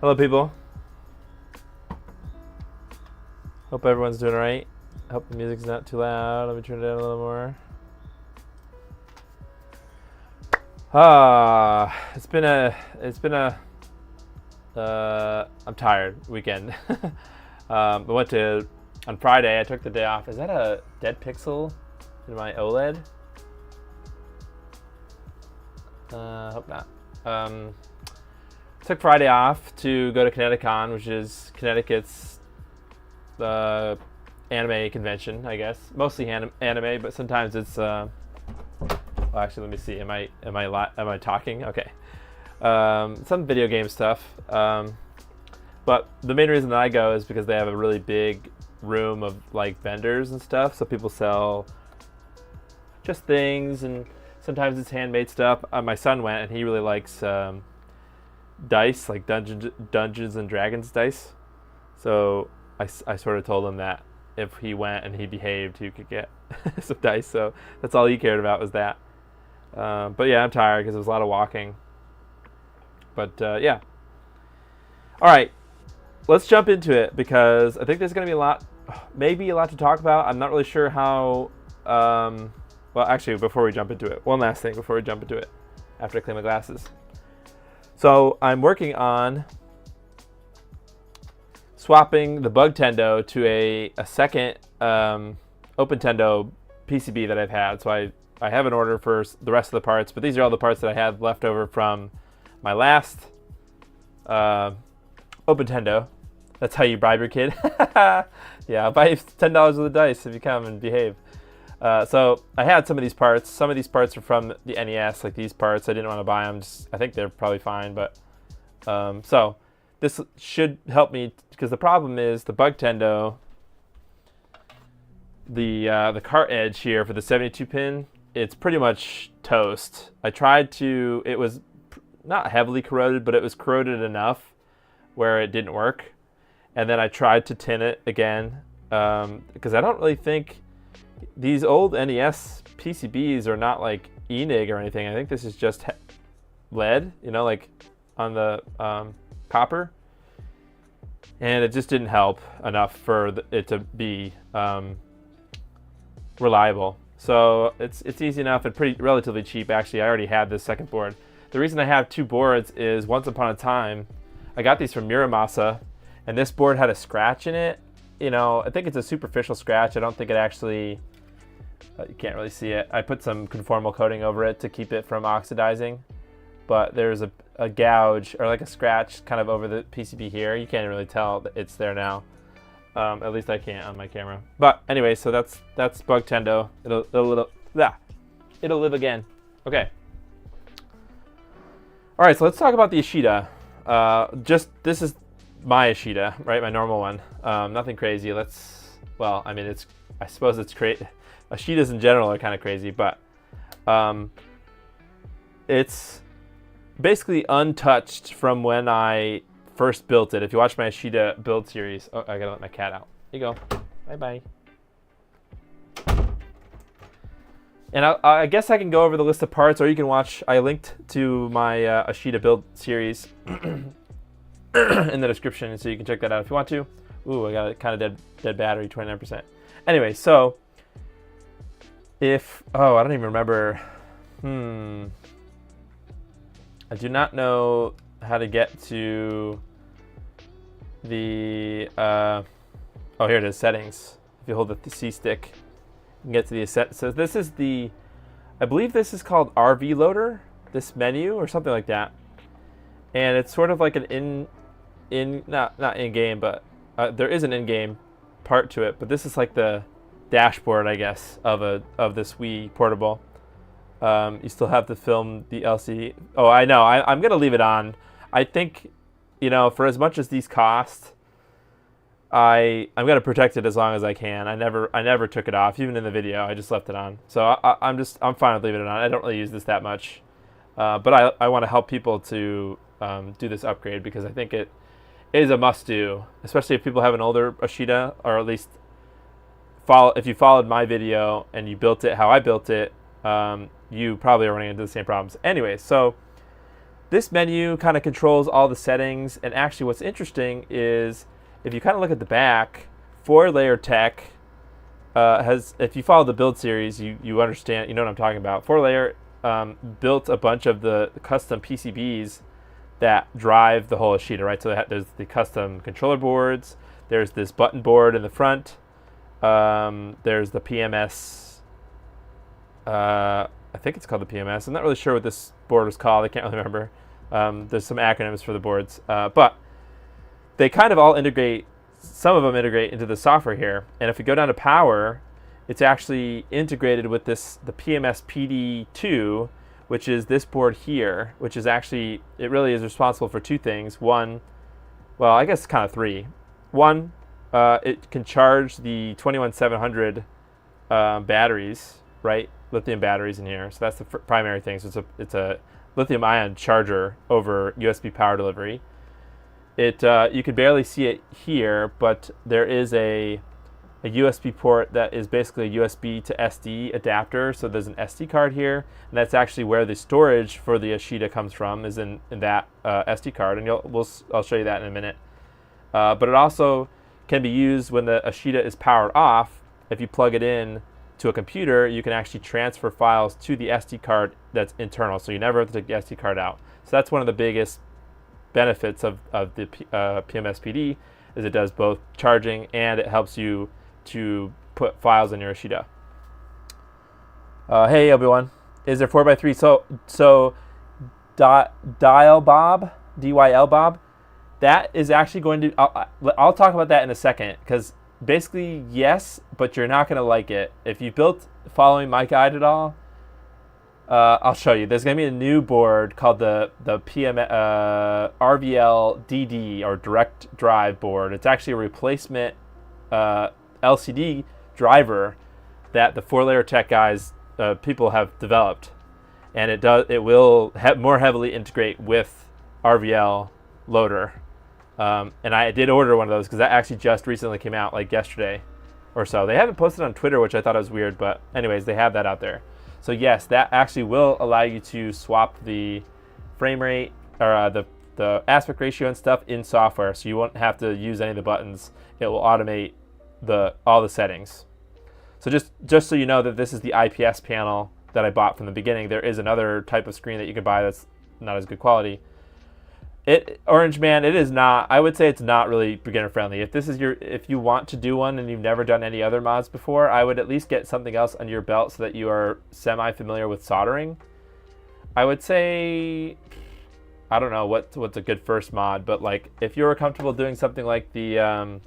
Hello, people. Hope everyone's doing alright. Hope the music's not too loud. Let me turn it down a little more. I'm tired weekend. I went to, on Friday, I took the day off. Is that a dead pixel in my OLED? Hope not. Took Friday off to go to ConnecticCon, which is Connecticut's anime convention, I guess. Mostly anime, but sometimes it's. Well, actually, let me see. Am I talking? Okay. Some video game stuff. But the main reason that I go is because they have a really big room of like vendors and stuff. So people sell just things, and sometimes it's handmade stuff. My son went, and he really likes dice, like Dungeons and Dragons dice. So I sort of told him that if he went and he behaved, he could get some dice. So that's all he cared about was that. But yeah, I'm tired because there was a lot of walking. But yeah. All right, let's jump into it because I think there's going to be maybe a lot to talk about. I'm not really sure how. Well, actually, before we jump into it, one last thing before we jump into it, after I clean my glasses. So I'm working on swapping the Bugtendo to a second OpenTendo PCB that I've had. So I have an order for the rest of the parts, but these are all the parts that I had left over from my last OpenTendo. That's how you bribe your kid. Yeah, I'll buy you $10 worth of dice if you come and behave. So I had some of these parts. Some of these parts are from the NES, like these parts. I didn't want to buy them. I think they're probably fine, but so this should help me because the problem is the Bugtendo, the cart edge here for the 72 pin, it's pretty much toast. I tried to. It was not heavily corroded, but it was corroded enough where it didn't work. And then I tried to tin it again because I don't really think these old NES PCBs are not like ENIG or anything. I think this is just lead, like on the copper. And it just didn't help enough for it to be reliable. So it's easy enough and relatively cheap. Actually, I already had this second board. The reason I have two boards is once upon a time, I got these from Muramasa, and this board had a scratch in it you know, I think it's a superficial scratch. I don't think it actually, you can't really see it. I put some conformal coating over it to keep it from oxidizing, but there's a gouge or like a scratch kind of over the PCB here. You can't really tell that it's there now. At least I can't on my camera. But anyway, so that's Bugtendo. It'll live again. Okay. All right, so let's talk about the Ashida. This is my Ashida, right? My normal one. Nothing crazy. Well, I mean, I suppose it's crazy. Ashidas in general are kind of crazy, but it's basically untouched from when I first built it. If you watch my Ashida build series, oh, I gotta let my cat out. Here you go. Bye bye. And I guess I can go over the list of parts, or you can watch. I linked to my Ashida build series in the description, so you can check that out if you want to. Ooh, I got a kind of dead battery, 29%. Anyway, so I don't even remember. I do not know how to get to the oh, here it is, settings. If you hold the C stick, you can get to the set. So this is I believe this is called RV loader, this menu or something like that. And it's sort of like an not in-game, but there is an in-game part to it, but this is like the dashboard, I guess, of this Wii portable. You still have to film the LCD. Oh, I know. I'm gonna leave it on. I think, you know, for as much as these cost, I'm gonna protect it as long as I can. I never took it off, even in the video. I just left it on. So I'm fine with leaving it on. I don't really use this that much, but I want to help people to do this upgrade because I think it is a must-do, especially if people have an older Ashida, or at least if you followed my video and you built it how I built it. You probably are running into the same problems. Anyway, so this menu kind of controls all the settings, and actually what's interesting is if you kind of look at the back, 4-layer tech if you follow the build series, you understand, you know what I'm talking about. 4-layer built a bunch of the custom PCBs that drive the whole Ashida, right? So there's the custom controller boards, there's this button board in the front, there's the PMS, I think it's called the PMS. I'm not really sure what this board was called. I can't really remember. There's some acronyms for the boards, but they kind of all integrate. Some of them integrate into the software here. And if we go down to power, it's actually integrated with the PMS PD2, which is this board here, which is actually, it really is responsible for two things. One, well, I guess kind of three. One, it can charge the 21700 batteries, right? Lithium batteries in here, so that's the primary thing. So it's a lithium ion charger over USB power delivery. You can barely see it here, but there is a USB port that is basically a USB to SD adapter. So there's an SD card here, and that's actually where the storage for the Ashida comes from, is in that SD card, and I'll show you that in a minute. But it also can be used when the Ashida is powered off. If you plug it in to a computer, you can actually transfer files to the SD card that's internal, so you never have to take the SD card out. So that's one of the biggest benefits of the PMS PD, is it does both charging and it helps you to put files in your Ashida. Hey everyone, is there 4x3? So Dial Bob, DYL Bob, that is actually going to, I'll talk about that in a second, because basically, yes, but you're not going to like it. If you built following my guide at all, I'll show you. There's going to be a new board called the RVL DD, or Direct Drive board. It's actually a replacement LCD driver that the 4-layer tech guys, people have developed, and it will more heavily integrate with RVL loader. And I did order one of those because that actually just recently came out, like yesterday or so. They haven't posted on Twitter, which I thought was weird, but anyways, they have that out there. So yes, that actually will allow you to swap the frame rate, or the aspect ratio and stuff in software, so you won't have to use any of the buttons. It will automate all the settings. So just so you know that this is the IPS panel that I bought from the beginning. There is another type of screen that you can buy that's not as good quality. Orange Man, it is not. I would say it's not really beginner friendly. If you want to do one and you've never done any other mods before, I would at least get something else under your belt so that you are semi-familiar with soldering. I would say, I don't know what's a good first mod, but like if you're comfortable doing something like the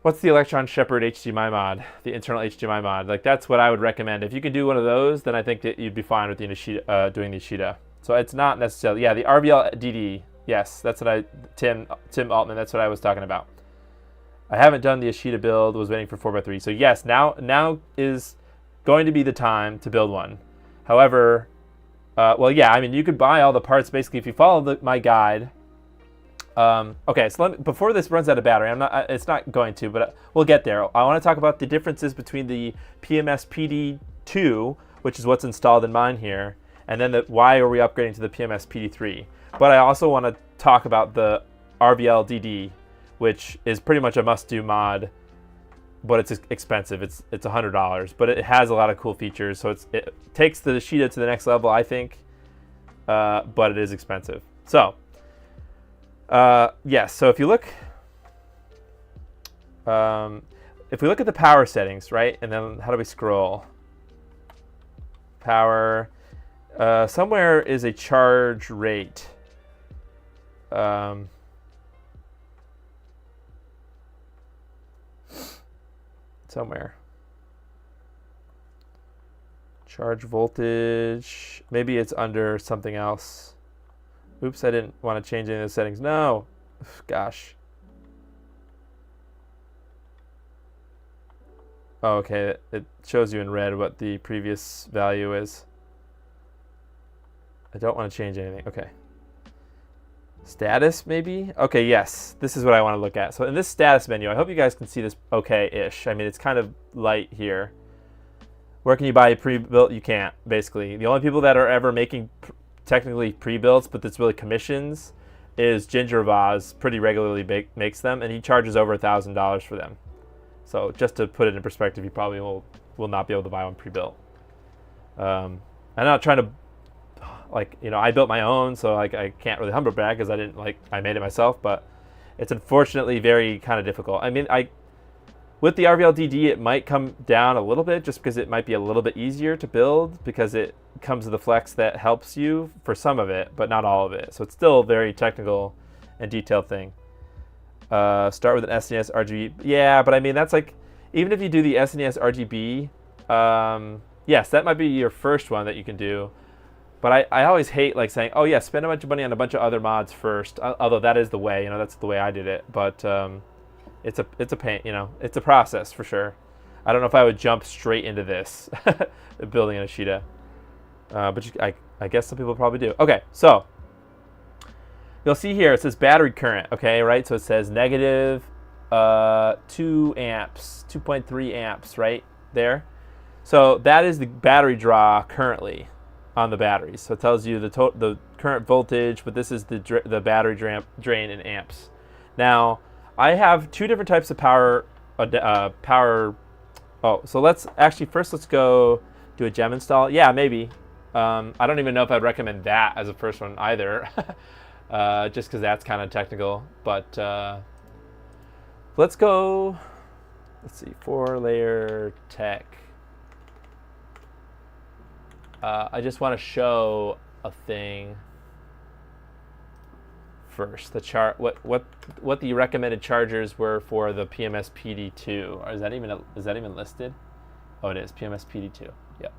what's the Electron Shepherd HDMI mod, the internal HDMI mod, like that's what I would recommend. If you can do one of those, then I think that you'd be fine with the Ashida, doing the Ashida. So it's not necessarily, yeah, the RVL DD, yes, that's what Tim Altman, that's what I was talking about. I haven't done the Ashida build, was waiting for 4x3. So yes, now is going to be the time to build one. However, well, yeah, I mean, you could buy all the parts basically if you follow my guide. Okay, so before this runs out of battery, it's not going to, but we'll get there. I want to talk about the differences between the PMS PD 2, which is what's installed in mine here, and then why are we upgrading to the PMS PD 3. But I also want to talk about the RVL DD, which is pretty much a must-do mod, but it's expensive. It's $100, but it has a lot of cool features, so it takes the Ashida to the next level, I think, but it is expensive. So, yes, so if you look at the power settings, right, and then how do we scroll? Power, somewhere is a charge rate. Somewhere. Charge voltage, maybe it's under something else. Oops, I didn't want to change any of the settings. No, gosh. Oh, okay, it shows you in red what the previous value is. I don't want to change anything. Okay. Status, maybe? Okay, yes. This is what I want to look at. So in this status menu, I hope you guys can see this okay-ish. I mean, it's kind of light here. Where can you buy a pre-built? You can't, basically. The only people that are ever making technically pre-builts, but that's really commissions, is Ginger Vaz. Pretty regularly makes them, and he charges over $1,000 for them. So just to put it in perspective, you probably will not be able to buy one pre-built. I'm not trying to, like, you know, I built my own, so like I can't really humble brag because I made it myself, but it's unfortunately very kind of difficult. I mean, with the RVL DD, it might come down a little bit just because it might be a little bit easier to build because it comes with a flex that helps you for some of it, but not all of it. So it's still a very technical and detailed thing. Start with an SNES RGB. Yeah, but I mean, that's like, even if you do the SNES RGB, yes, that might be your first one that you can do. But I always hate like saying, oh yeah, spend a bunch of money on a bunch of other mods first. Although that is the way, you know, that's the way I did it. But it's a pain, you know, it's a process for sure. I don't know if I would jump straight into this, building an Ashida. But I guess some people probably do. Okay, so you'll see here it says battery current. Okay, right? So it says negative 2 amps, 2.3 amps, right there. So that is the battery draw currently on the batteries. So it tells you the current voltage, but this is the battery drain in amps. Now, I have two different types of power. Oh, so let's go do a gem install. Yeah, maybe. I don't even know if I'd recommend that as a first one either, just because that's kind of technical. But let's go. Let's see, 4-layer tech. I just want to show a thing first. The chart, what the recommended chargers were for the PMS PD 2. Or is that even listed? Oh, it is PMS PD 2. Yep.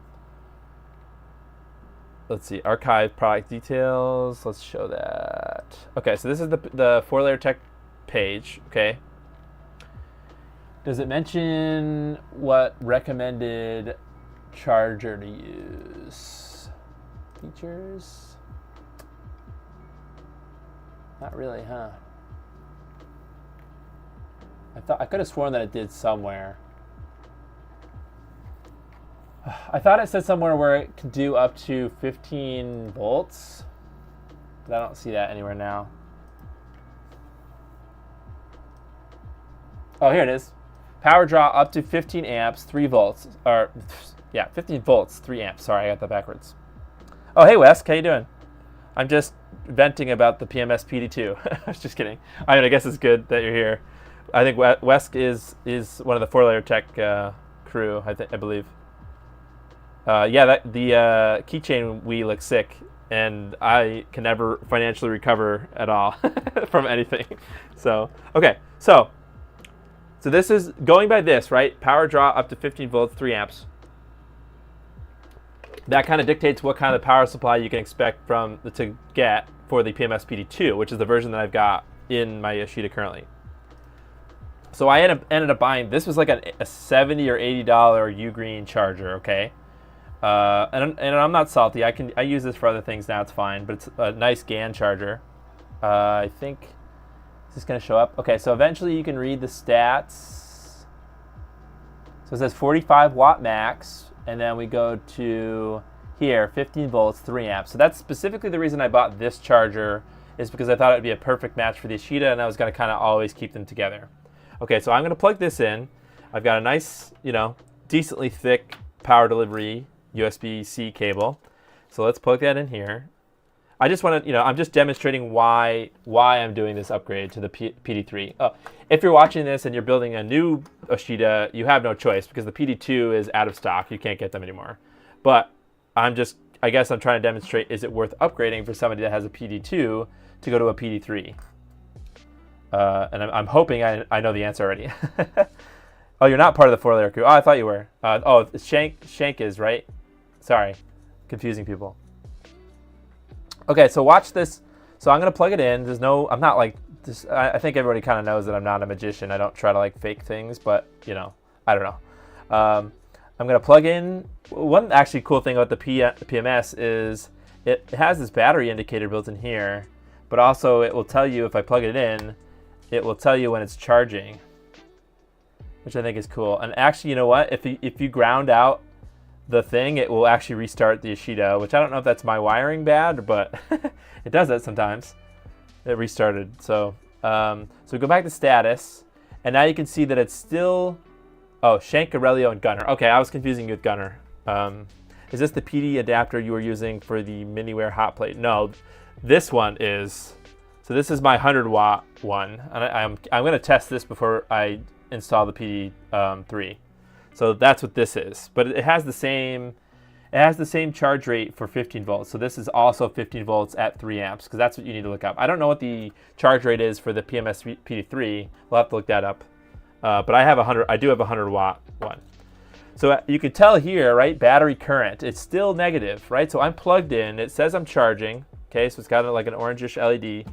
Let's see, archive product details. Let's show that. Okay, so this is the 4-layer tech page. Okay. Does it mention what recommended charger to use? Features? Not really, huh? I could have sworn that it did somewhere. I thought it said somewhere where it could do up to 15 volts, but I don't see that anywhere now. Oh, here it is. Power draw up to 15 amps, 3 volts, or yeah, 15 volts, 3 amps. Sorry, I got that backwards. Oh, hey Wes, how you doing? I'm just venting about the PMS PD too. I was just kidding. I mean, I guess it's good that you're here. I think Wesk is one of the 4-layer tech crew. I believe. Yeah, the keychain Wii looks sick, and I can never financially recover at all from anything. So okay, so this is going by this, right? Power draw up to 15 volts, 3 amps. That kind of dictates what kind of power supply you can expect to get for the PMS PD2, which is the version that I've got in my Ashida currently. So I ended up buying, this was like a $70 or $80 U-Green charger, okay? And I'm not salty. I use this for other things now, it's fine, but it's a nice GAN charger. I think, is this gonna show up? Okay, so eventually you can read the stats. So it says 45 watt max, and then we go to here, 15 volts, 3 amps. So that's specifically the reason I bought this charger, is because I thought it'd be a perfect match for the Ashida, and I was gonna kind of always keep them together. Okay, so I'm gonna plug this in. I've got a nice, decently thick power delivery USB-C cable. So let's plug that in here. I just want to, I'm just demonstrating why I'm doing this upgrade to the PD3. Oh, if you're watching this and you're building a new Ashida, you have no choice because the PD2 is out of stock. You can't get them anymore. But I guess I'm trying to demonstrate, is it worth upgrading for somebody that has a PD2 to go to a PD3? And I'm hoping I know the answer already. Oh, you're not part of the 4-layer crew. Oh, I thought you were. Oh, Shank is, right? Sorry, confusing people. Okay, so watch this. So I'm gonna plug it in. I'm not like this. I think everybody kind of knows that I'm not a magician. I don't try to like fake things, but I don't know. I'm gonna plug in. One actually cool thing about the PMS is it has this battery indicator built in here, but also it will tell you if I plug it in, it will tell you when it's charging, which I think is cool. And actually, you know what? If you ground out the thing, it will actually restart the Ashida, which I don't know if that's my wiring bad, but it does that sometimes. It restarted. So we go back to status, and now you can see that it's still, Shank, Aurelio, and Gunner. Okay, I was confusing you with Gunner. Is this the PD adapter you were using for the Miniware hot plate? No, this one is. So this is my 100 watt one, and I'm going to test this before I install the PD3. So that's what this is, but it has the same charge rate for 15 volts. So this is also 15 volts at 3 amps, because that's what you need to look up. I don't know what the charge rate is for the PMS PD3. We'll have to look that up. But I do have a 100 watt one. So you can tell here, right? Battery current, it's still negative, right? So I'm plugged in. It says I'm charging. Okay, so it's got like an orangish LED.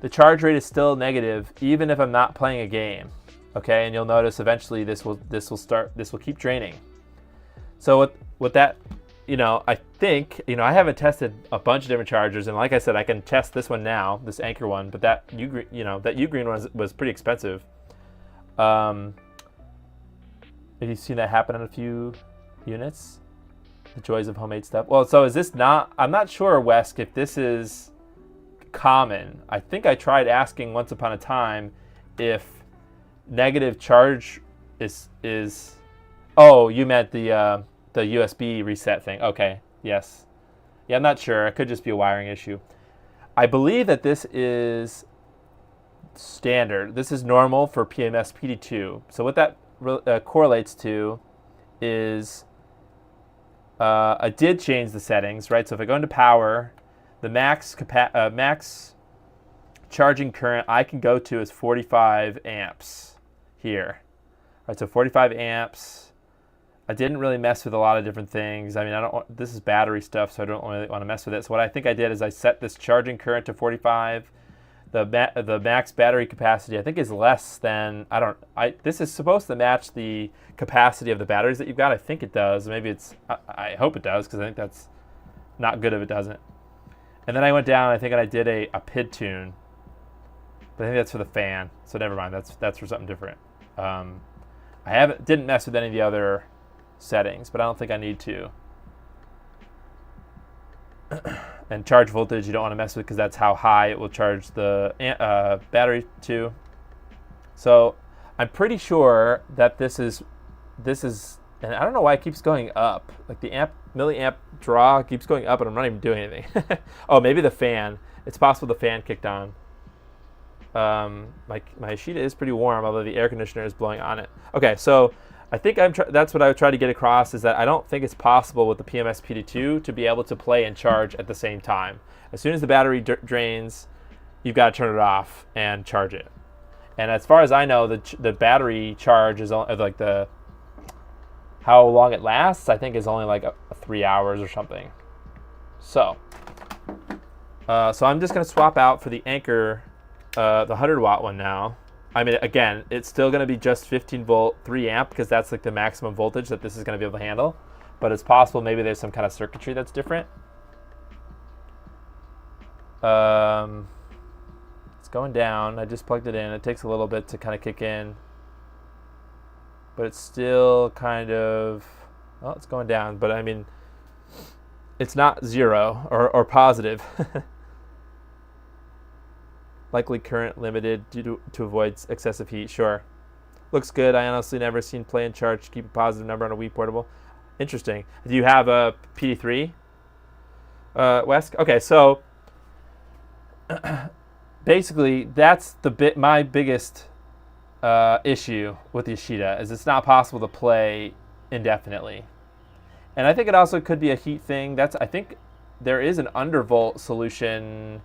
The charge rate is still negative, even if I'm not playing a game. Okay, and you'll notice eventually this will keep draining. So with that, I think, I haven't tested a bunch of different chargers, and like I said, I can test this one now, this Anchor one, but that U-Green one was pretty expensive. Have you seen that happen on a few units? The joys of homemade stuff. Well, so is this not? I'm not sure, Wesk, if this is common. I think I tried asking once upon a time if negative charge is. Oh, you meant the USB reset thing. Okay, yes. Yeah, I'm not sure. It could just be a wiring issue. I believe that this is standard. This is normal for PMS PD2. So what that correlates to is I did change the settings, right? So if I go into power, the max charging current I can go to is 45 amps here. All right, so 45 amps. I didn't really mess with a lot of different things. I mean, this is battery stuff, so I don't really want to mess with it. So what I think I did is I set this charging current to 45. The max battery capacity I think is less than, this is supposed to match the capacity of the batteries that you've got. I think it does. Maybe I hope it does, because I think that's not good if it doesn't. And then I went down, I think I did a PID tune. But I think that's for the fan, so never mind. That's for something different. I didn't mess with any of the other settings, but I don't think I need to. And charge voltage you don't want to mess with, because that's how high it will charge the battery to. So I'm pretty sure that this is And I don't know why it keeps going up. Like the milliamp draw keeps going up and I'm not even doing anything. Oh, maybe the fan. It's possible the fan kicked on. My Ashida is pretty warm, although the air conditioner is blowing on it. Okay, so I think that's what I would try to get across, is that I don't think it's possible with the PMS PD2 to be able to play and charge at the same time. As soon as the battery drains, you've got to turn it off and charge it. And as far as I know, the battery charge is only, like how long it lasts, I think is only like 3 hours or something. So I'm just gonna swap out for the Anker, the 100 watt one now. I mean, again, it's still gonna be just 15 volt, 3 amp, because that's like the maximum voltage that this is gonna be able to handle. But it's possible maybe there's some kind of circuitry that's different. It's going down. I just plugged it in. It takes a little bit to kind of kick in. But it's still kind of, well, it's going down. But I mean, it's not zero or positive. Likely current limited due to avoid excessive heat. Sure. Looks good. I honestly never seen play and charge keep a positive number on a Wii portable. Interesting. Do you have a PD3, Wes? Okay, so basically that's my biggest issue with the Ashida, is it's not possible to play indefinitely. And I think it also could be a heat thing. I think there is an undervolt solution.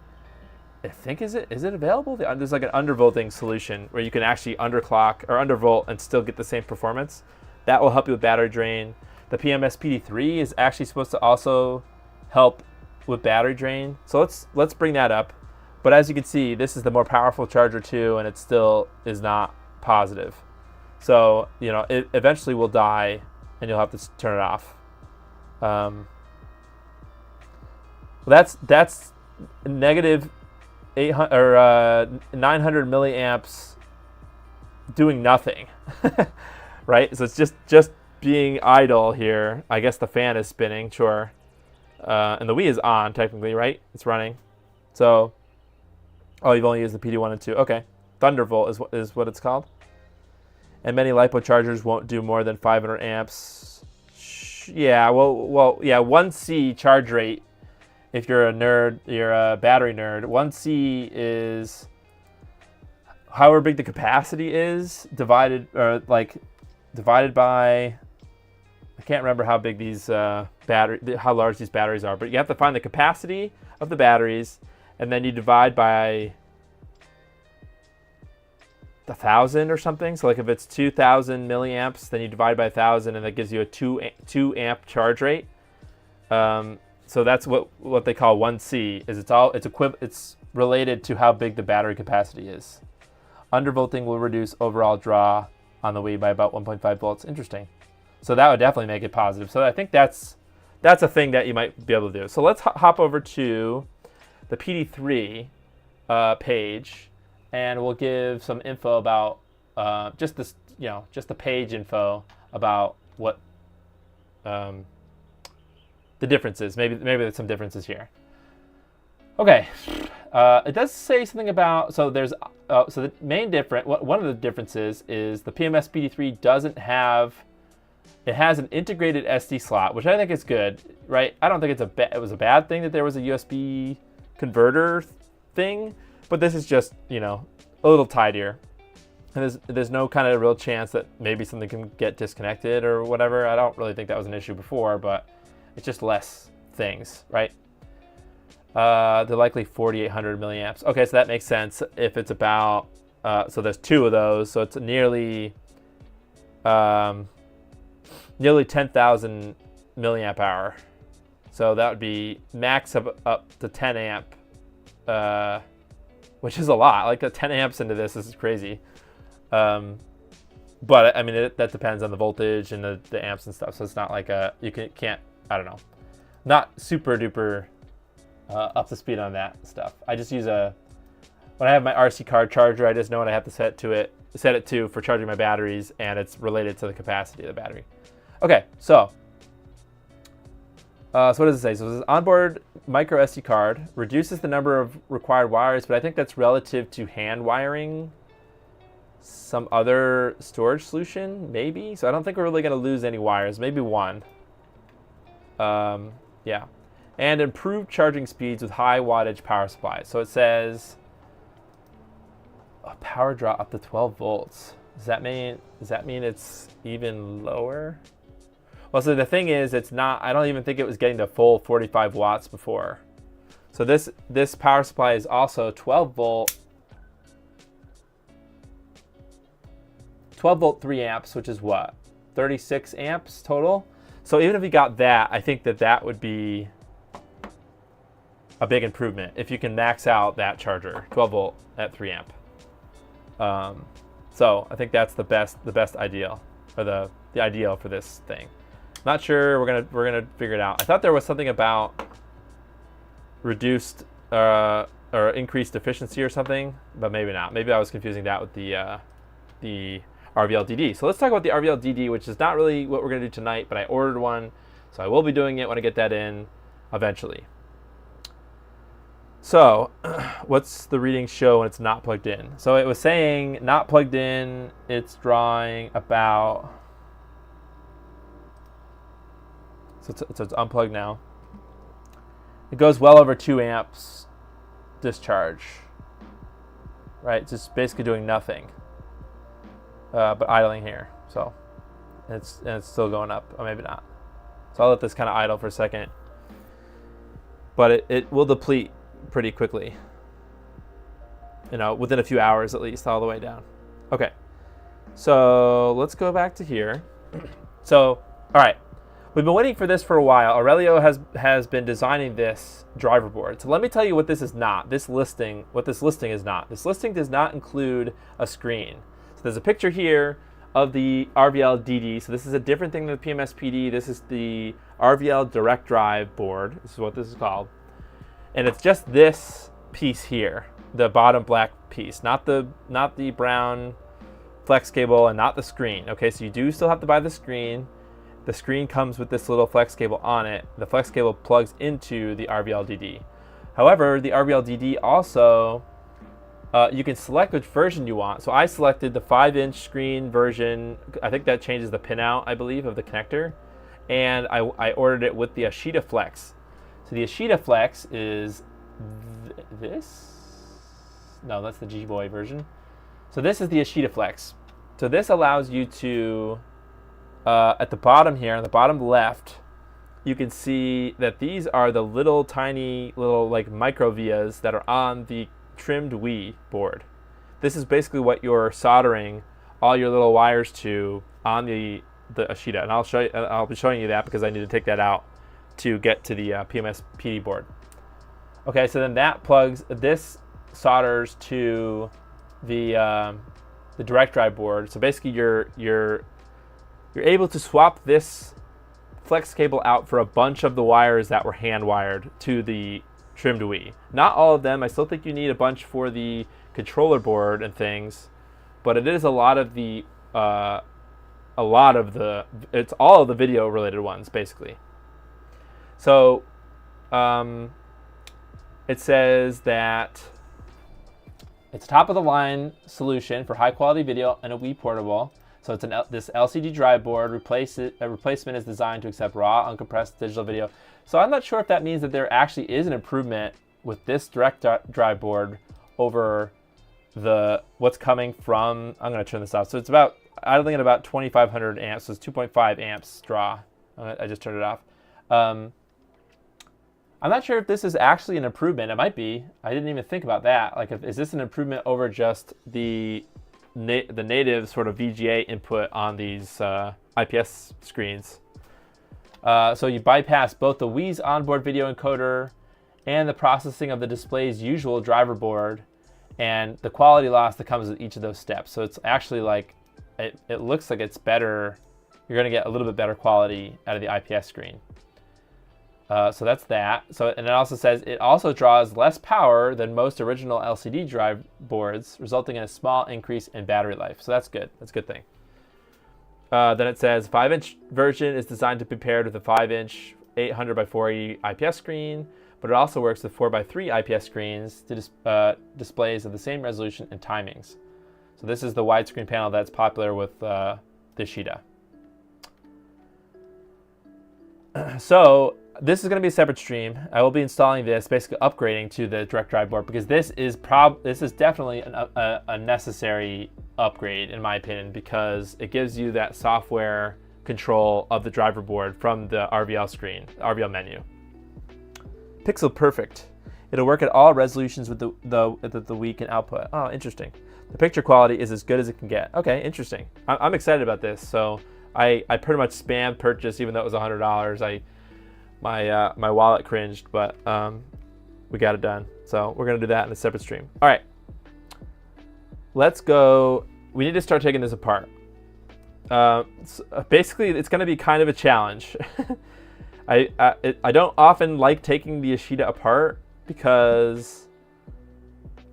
I think is it available? There's like an undervolting solution where you can actually underclock or undervolt and still get the same performance. That will help you with battery drain. The PMS PD3 is actually supposed to also help with battery drain. So let's bring that up. But as you can see, this is the more powerful charger too, and it still is not positive. So, you know, it eventually will die and you'll have to turn it off. That's negative 800 or 900 milliamps doing nothing, right? So it's just being idle here. I guess the fan is spinning, sure. And the Wii is on technically, right? It's running. So, oh, you've only used the PD1 and 2. Okay, Thundervolt is what it's called. And many LiPo chargers won't do more than 500 amps. Yeah, well, yeah, 1C charge rate. If you're a nerd, you're a battery nerd. 1C is however big the capacity is divided by. I can't remember how big these how large these batteries are, but you have to find the capacity of the batteries, and then you divide by 1,000 or something. So like if it's 2,000 milliamps, then you divide by 1,000, and that gives you a 2 amp charge rate. So that's what they call 1C. It's related to how big the battery capacity is. Undervolting will reduce overall draw on the Wii by about 1.5 volts. Interesting. So that would definitely make it positive. So I think that's a thing that you might be able to do. So let's hop over to the PD3 page, and we'll give some info about just this, just the page info about what the differences. Maybe there's some differences here. Okay, it does say something about, so there's so the main one of the differences is the PMS PD3 doesn't have. It has an integrated SD slot, which I think is good, right? I don't think it was a bad thing that there was a USB converter thing, but this is just, a little tidier. And there's no kind of real chance that maybe something can get disconnected or whatever. I don't really think that was an issue before, but it's just less things, right? They're likely 4,800 milliamps. Okay, so that makes sense if it's about, so there's 2 of those, so it's nearly 10,000 milliamp hour. So that would be max up to 10 amp, which is a lot. Like 10 amps into this is crazy. But I mean, that depends on the voltage and the amps and stuff. So it's not like can't, I don't know, not super duper up to speed on that stuff. I just use when I have my RC card charger, I just know what I have to set it to for charging my batteries, and it's related to the capacity of the battery. Okay, so what does it say? So this onboard micro SD card reduces the number of required wires, but I think that's relative to hand wiring some other storage solution, maybe. So I don't think we're really going to lose any wires, maybe one. Yeah. And improved charging speeds with high wattage power supply. So it says a power draw up to 12 volts. Does that mean it's even lower? Well, so the thing is, it's not, I don't even think it was getting the full 45 watts before. So this power supply is also 12 volt 3 amps, which is what? 36 amps total? So even if you got that, I think that would be a big improvement if you can max out that charger, 12 volt at 3 amp. So I think that's the best ideal, or the ideal for this thing. Not sure, we're gonna figure it out. I thought there was something about reduced or increased efficiency or something, but maybe not. Maybe I was confusing that with the RVL DD. So let's talk about the RVL DD, which is not really what we're gonna do tonight, but I ordered one, so I will be doing it when I get that in eventually. So what's the reading show when it's not plugged in? So it was saying not plugged in, it's drawing about, so it's unplugged now. It goes well over 2 amps discharge, right? Just basically doing nothing, but idling here. So it's still going up, or maybe not. So I'll let this kind of idle for a second, but it will deplete pretty quickly, you know, within a few hours at least, all the way down. Okay, so let's go back to here. So, all right, we've been waiting for this for a while. Aurelio has been designing this driver board. So let me tell you what this is not. What this listing is not. This listing does not include a screen. So there's a picture here of the RVL DD. So this is a different thing than the PMS PD. This is the RVL Direct Drive board. This is what this is called. And it's just this piece here, the bottom black piece, not the brown flex cable and not the screen. Okay, so you do still have to buy the screen. The screen comes with this little flex cable on it. The flex cable plugs into the RVL DD. However, the RVL DD also, you can select which version you want. So I selected the 5-inch screen version. I think that changes the pinout, I believe, of the connector. And I ordered it with the Ashida Flex. So the Ashida Flex is this? No, that's the G-Boy version. So this is the Ashida Flex. So this allows you to, at the bottom here, on the bottom left, you can see that these are the little tiny little like micro vias that are on the trimmed Wii board. This is basically what you're soldering all your little wires to on the Ashida, and I'll be showing you that because I need to take that out to get to the PMS PD board. Okay, so then that plugs, this solders to the direct drive board. So basically you're able to swap this flex cable out for a bunch of the wires that were hand wired to the trimmed Wii. Not all of them. I still think you need a bunch for the controller board and things, but it is a lot of the it's all of the video related ones basically. So it says that it's top of the line solution for high quality video and a Wii portable. So it's this LCD drive board. A replacement is designed to accept raw, uncompressed digital video. So I'm not sure if that means that there actually is an improvement with this direct drive board over what's coming from. I'm going to turn this off. So it's about idling at about 2,500 amps. So it's 2.5 amps draw. I just turned it off. I'm not sure if this is actually an improvement. It might be. I didn't even think about that. Like, is this an improvement over just the native sort of VGA input on these IPS screens? So you bypass both the Wii's onboard video encoder and the processing of the display's usual driver board and the quality loss that comes with each of those steps. So it's actually like, it looks like it's better. You're going to get a little bit better quality out of the IPS screen. So that's that. So, and it also says it also draws less power than most original LCD drive boards, resulting in a small increase in battery life. So that's good. That's a good thing. Then it says 5-inch version is designed to be paired with a 5-inch 800 by 480 IPS screen, but it also works with 4 by 3 IPS screens to displays of the same resolution and timings. So this is the widescreen panel that's popular with the Ashida. So this is going to be a separate stream. I will be installing this, basically upgrading to the direct drive board, because this is definitely a necessary upgrade in my opinion, because it gives you that software control of the driver board from the RVL screen, the RVL menu. Pixel perfect. It'll work at all resolutions with the Wii can output. Oh, interesting. The picture quality is as good as it can get. Okay, interesting. I'm excited about this. So I pretty much spam purchased, even though it was $100. My wallet cringed, but we got it done. So we're gonna do that in a separate stream. All right, let's go. We need to start taking this apart. Basically, it's gonna be kind of a challenge. I don't often like taking the Ashida apart because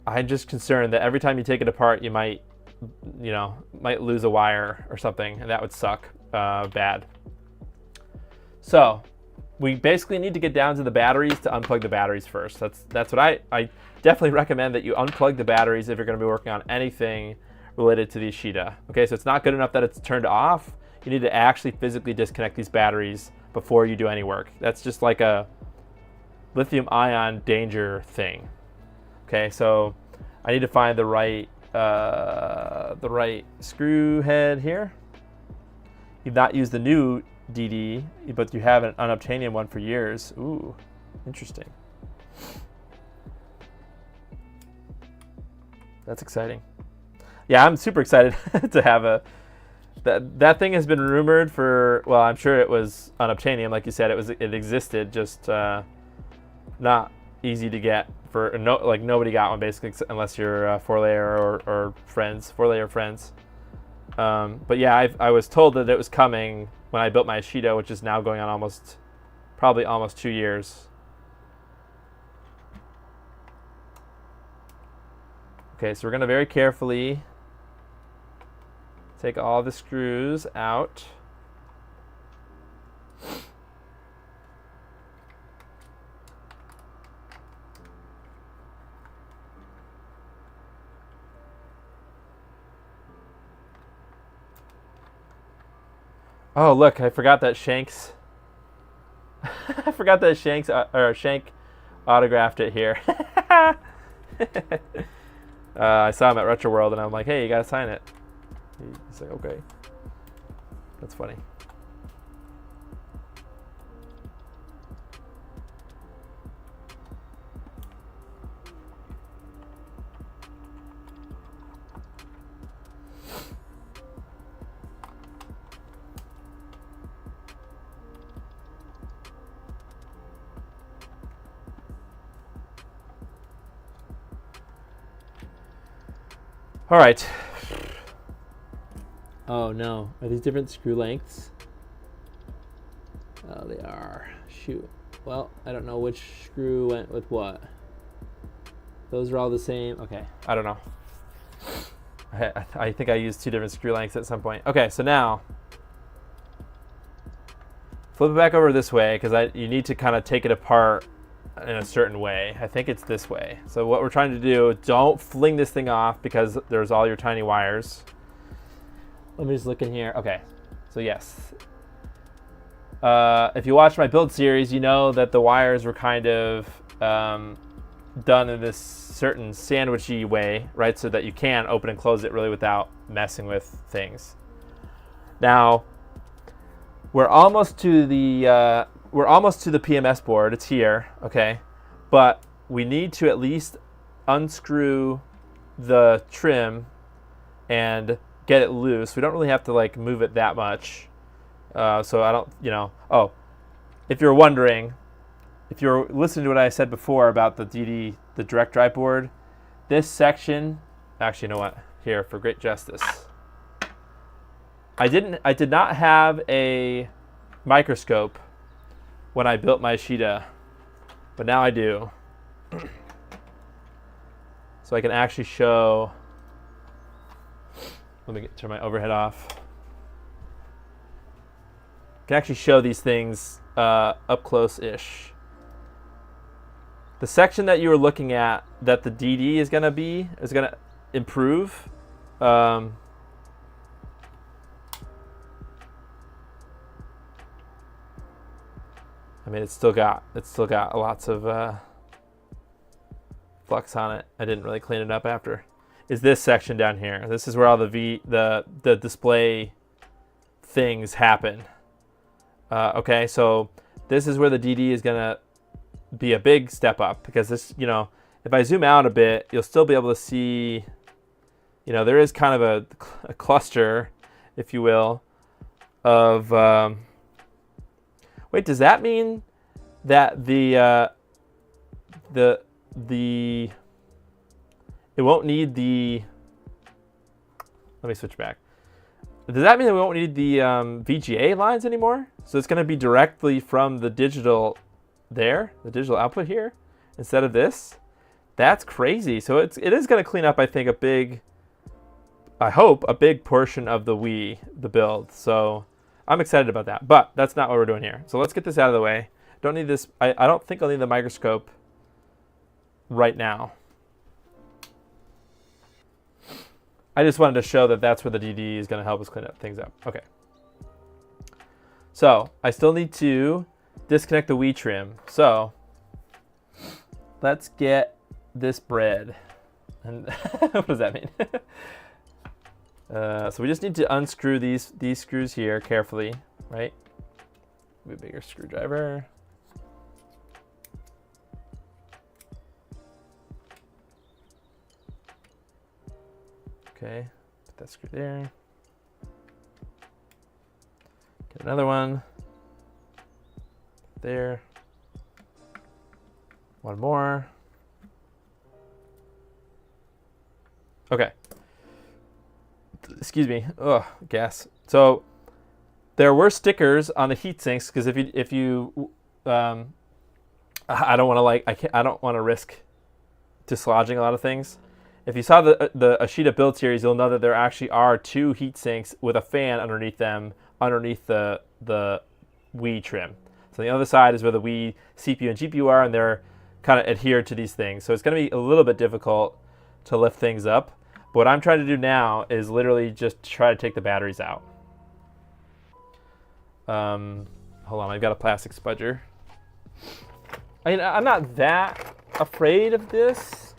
I'm just concerned that every time you take it apart, you might lose a wire or something, and that would suck bad. So we basically need to get down to the batteries to unplug the batteries first. That's what I definitely recommend, that you unplug the batteries if you're going to be working on anything related to the Ashida. Okay, so it's not good enough that it's turned off. You need to actually physically disconnect these batteries before you do any work. That's just like a lithium-ion danger thing. Okay, so I need to find the right screw head here. You've not used the new DD, but you have an unobtainium one for years. Ooh, interesting. That's exciting. Yeah, I'm super excited to have that thing has been rumored for, well, I'm sure it was unobtainium, like you said. It existed, just not easy to get. Like nobody got one basically, unless you're 4-layer or friends, 4-layer friends. But yeah, I was told that it was coming when I built my Ashida, which is now going on probably almost 2 years. Okay, so we're gonna very carefully take all the screws out. Oh, look, I forgot that Shanks. I forgot that Shank autographed it here. I saw him at Retro World, and I'm like, hey, you gotta sign it. He's like, okay. That's funny. All right. Oh no, are these different screw lengths? Oh, they are. Shoot. Well, I don't know which screw went with what. Those are all the same. Okay, I don't know. I think I used 2 different screw lengths at some point. Okay, so now flip it back over this way, because you need to kind of take it apart in a certain way. I think it's this way. So what we're trying to do, don't fling this thing off because there's all your tiny wires. Let me just look in here. Okay, so yes. If you watch my build series, you know that the wires were kind of done in this certain sandwichy way, right? So that you can open and close it really without messing with things. Now, we're almost to the PMS board. It's here, okay? But we need to at least unscrew the trim and get it loose. We don't really have to like move it that much. So I don't, oh, if you're wondering, if you're listening to what I said before about the DD, the direct drive board, this section, actually, you know what? Here, for great justice. I did not have a microscope when I built my Ashida, but now I do. So I can actually show, let me turn my overhead off. I can actually show these things up close-ish. The section that you were looking at that the DD is gonna improve I mean, it's still got lots of flux on it. I didn't really clean it up after. Is this section down here? This is where all the display things happen. Okay, so this is where the DD is gonna be a big step up, because this, you know, if I zoom out a bit, you'll still be able to see, you know, there is kind of a cluster, if you will, of wait, does that mean that it won't need the, let me switch back. Does that mean that we won't need the VGA lines anymore? So it's going to be directly from the digital there, the digital output here, instead of this? That's crazy. So it is going to clean up, I think, a big, I hope, a big portion of the Wii, the build. So I'm excited about that, but that's not what we're doing here. So let's get this out of the way. Don't need this. I don't think I'll need the microscope right now. I just wanted to show that that's where the DD is going to help us clean up things up. Okay. So I still need to disconnect the Wii trim. So let's get this bread. And what does that mean? So we just need to unscrew these screws here carefully, right? A bigger screwdriver. Okay, put that screw there. Get another one. There. One more. Okay. Excuse me. Ugh, gas. So there were stickers on the heat sinks, because if you I don't want to I don't want to risk dislodging a lot of things. If you saw the Ashida build series, you'll know that there actually are 2 heat sinks with a fan underneath them, underneath the Wii trim. So the other side is where the Wii CPU and GPU are, and they're kind of adhered to these things. So it's going to be a little bit difficult to lift things up. But what I'm trying to do now is literally just try to take the batteries out. Hold on, I've got a plastic spudger. I mean, I'm not that afraid of this.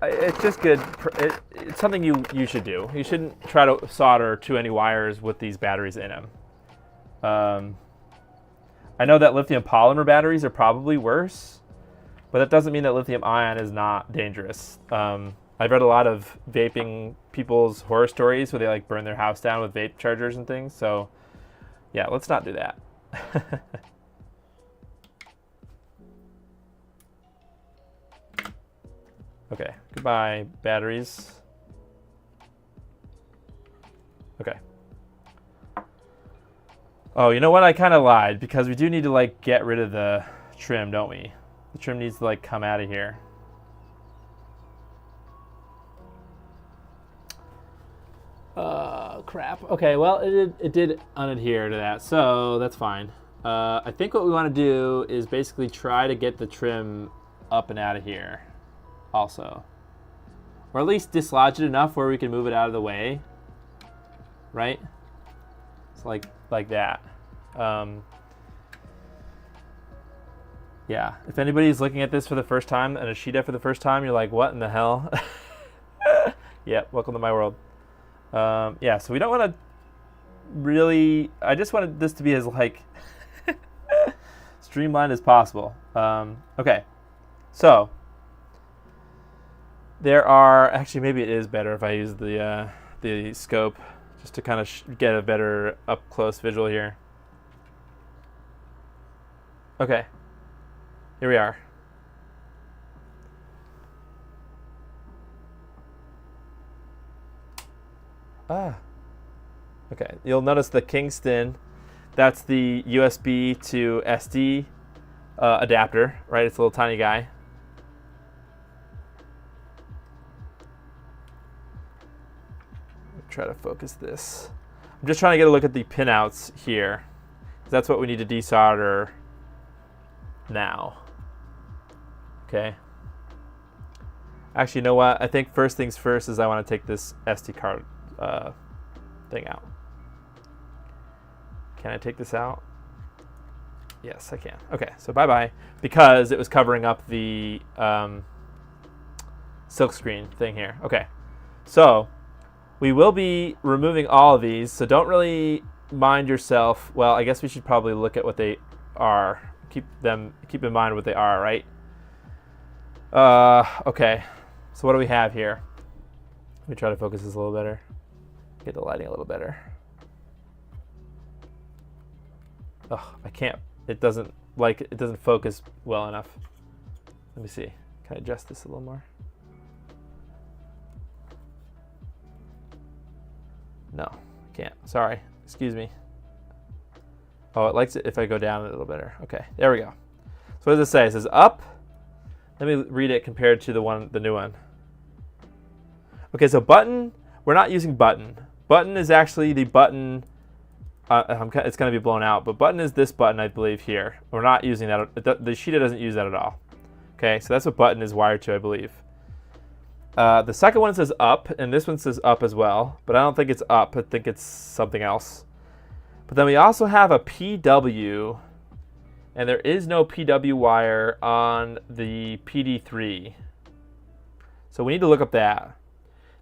It's just good. It's something you should do. You shouldn't try to solder to any wires with these batteries in them. I know that lithium polymer batteries are probably worse, but that doesn't mean that lithium ion is not dangerous. I've read a lot of vaping people's horror stories where they like burn their house down with vape chargers and things. So yeah, let's not do that. Okay, goodbye, batteries. Okay. Oh, you know what? I kind of lied, because we do need to like get rid of the trim, don't we? The trim needs to like come out of here. Crap. Okay, well, it did unadhere to that, so that's fine. I think what we want to do is basically try to get the trim up and out of here also. Or at least dislodge it enough where we can move it out of the way. Right? It's like that. Yeah, if anybody's looking at this for the first time, an Ashida for the first time, you're like, what in the hell? Yeah, welcome to my world. Yeah, so we don't want to really, I just wanted this to be as like streamlined as possible. Okay, so there are, actually maybe it is better if I use the scope just to kind of get a better up close visual here. Okay, here we are. Okay, you'll notice the Kingston, that's the USB to SD adapter, right? It's a little tiny guy. Try to focus this. I'm just trying to get a look at the pinouts here. That's what we need to desolder now. Okay. Actually, you know what? I think first things first is I want to take this SD card thing out. Can I take this out? Yes, I can. Okay, so bye-bye. Because it was covering up the silkscreen thing here. Okay, so we will be removing all of these, so don't really mind yourself. Well, I guess we should probably look at what they are. Keep in mind what they are, right? Okay, so what do we have here? Let me try to focus this a little better. Get the lighting a little better. Oh, I can't. It doesn't focus well enough. Let me see. Can I adjust this a little more? No, I can't. Sorry. Excuse me. Oh, it likes it if I go down a little better. Okay, there we go. So what does it say? It says up. Let me read it compared to the new one. Okay, so button, we're not using button. Button is actually the button, it's going to be blown out, but button is this button, I believe, here. We're not using that. The Ashida doesn't use that at all. Okay, so that's what button is wired to, I believe. The second one says up, and this one says up as well, but I don't think it's up. I think it's something else. But then we also have a PW, and there is no PW wire on the PD3. So we need to look up that.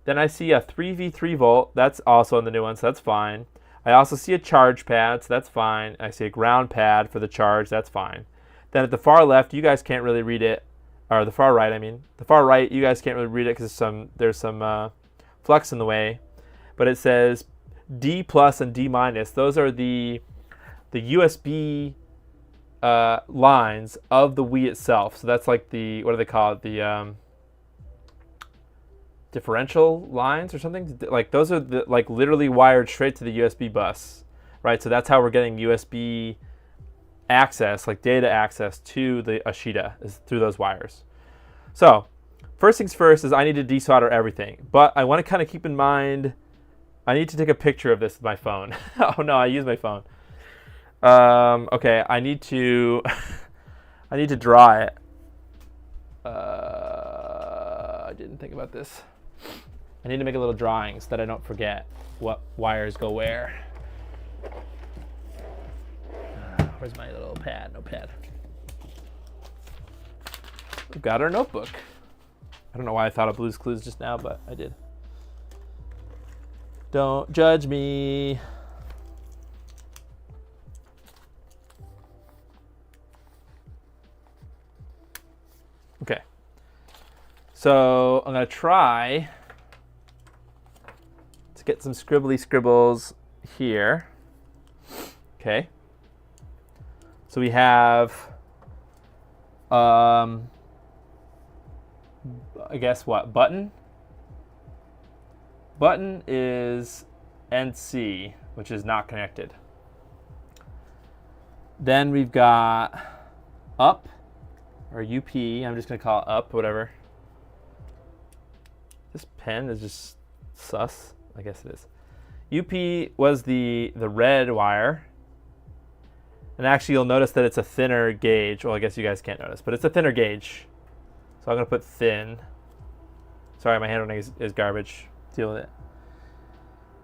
Then I see a 3v3 volt. That's also on the new one, so that's fine. I also see a charge pad, so that's fine. I see a ground pad for the charge. That's fine. Then at the far left, you guys can't really read it. Or the far right, I mean. The far right, you guys can't really read it because there's some flux in the way. But it says D plus and D minus. Those are the USB lines of the Wii itself. So that's like the, what do they call it? The differential lines or something. Like those are like literally wired straight to the USB bus, right? So that's how we're getting USB access, like data access to the Ashida, is through those wires. So first things first is I need to desolder everything, but I want to kind of keep in mind I need to take a picture of this with my phone. Oh no, I use my phone. Okay, I need to I need to draw it. I didn't think about this. I need to make a little drawing so that I don't forget what wires go where. Where's my little pad? Notepad. We've got our notebook. I don't know why I thought of Blue's Clues just now, but I did. Don't judge me. Okay. So I'm going to try to get some scribbly scribbles here. Okay. So we have, I guess what, button? Button is NC, which is not connected. Then we've got up, or UP, I'm just going to call it up, whatever. This pen is just sus. I guess it is. UP was the red wire. And actually you'll notice that it's a thinner gauge. Well, I guess you guys can't notice, but it's a thinner gauge. So I'm going to put thin. Sorry, my handwriting is garbage. Deal with it.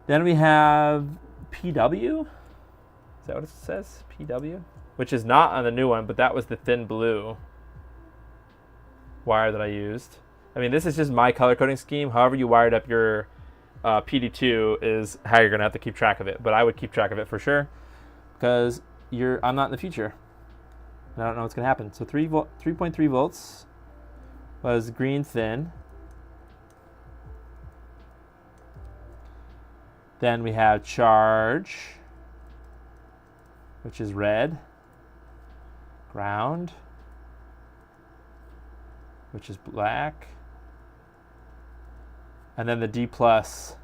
Then we have PW. Is that what it says? PW? Which is not on the new one, but that was the thin blue wire that I used. I mean, this is just my color coding scheme. However you wired up your PD2 is how you're going to have to keep track of it. But I would keep track of it for sure because I'm not in the future. I don't know what's going to happen. So 3.3 volts was green thin. Then we have charge, which is red. Ground, which is black. And then the D plus,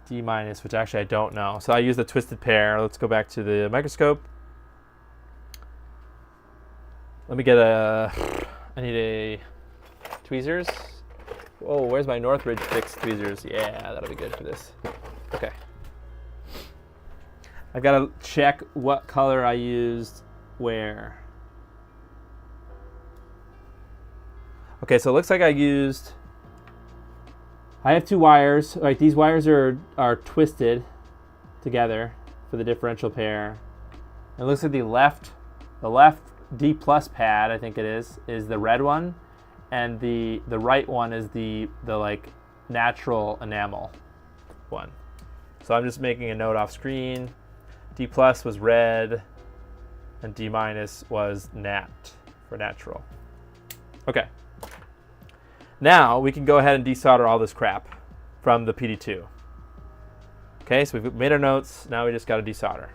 D minus, which actually I don't know. So I use the twisted pair. Let's go back to the microscope. Let me get I need a tweezers. Oh, where's my Northridge fixed tweezers? Yeah, that'll be good for this. Okay. I've got to check what color I used where. Okay, so it looks like I have two wires. All right, these wires are twisted together for the differential pair. It looks like the left D plus pad, I think it is the red one, and the right one is the like natural enamel one. So I'm just making a note off screen. D plus was red, and D minus was nat for natural. Okay. Now we can go ahead and desolder all this crap from the PD2. Okay, so we've made our notes. Now we just got to desolder.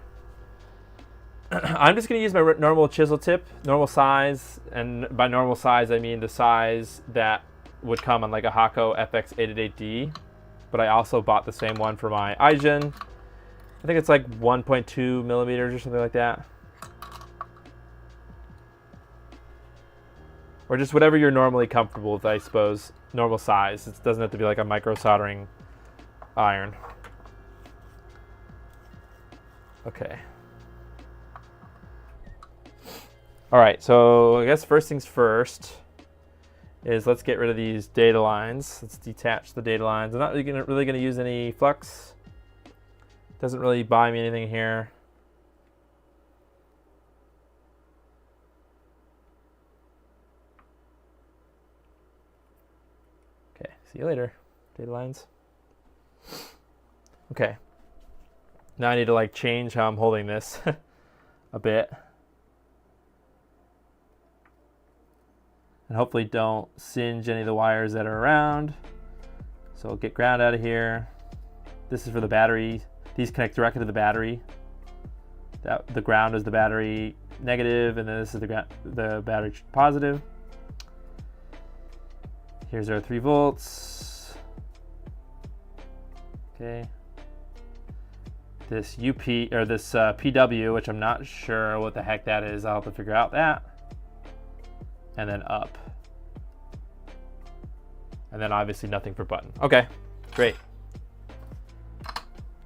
I'm just going to use my normal chisel tip, normal size, and by normal size I mean the size that would come on like a Hakko FX888D, but I also bought the same one for my iGen. I think it's like 1.2 millimeters or something like that. Or just whatever you're normally comfortable with, I suppose. Normal size. It doesn't have to be like a micro soldering iron. Okay. All right, so I guess first things first is let's get rid of these data lines. Let's detach the data lines. I'm not really gonna use any flux. Doesn't really buy me anything here. Okay, see you later, data lines. Okay. Now I need to like change how I'm holding this a bit. And hopefully don't singe any of the wires that are around. So I'll get ground out of here. This is for the battery. These connect directly to the battery. The ground is the battery negative, and then this is the battery positive. Here's our 3 volts. Okay. This UP or this PW, which I'm not sure what the heck that is. I'll have to figure out that. And then up. And then obviously nothing for button. Okay, great.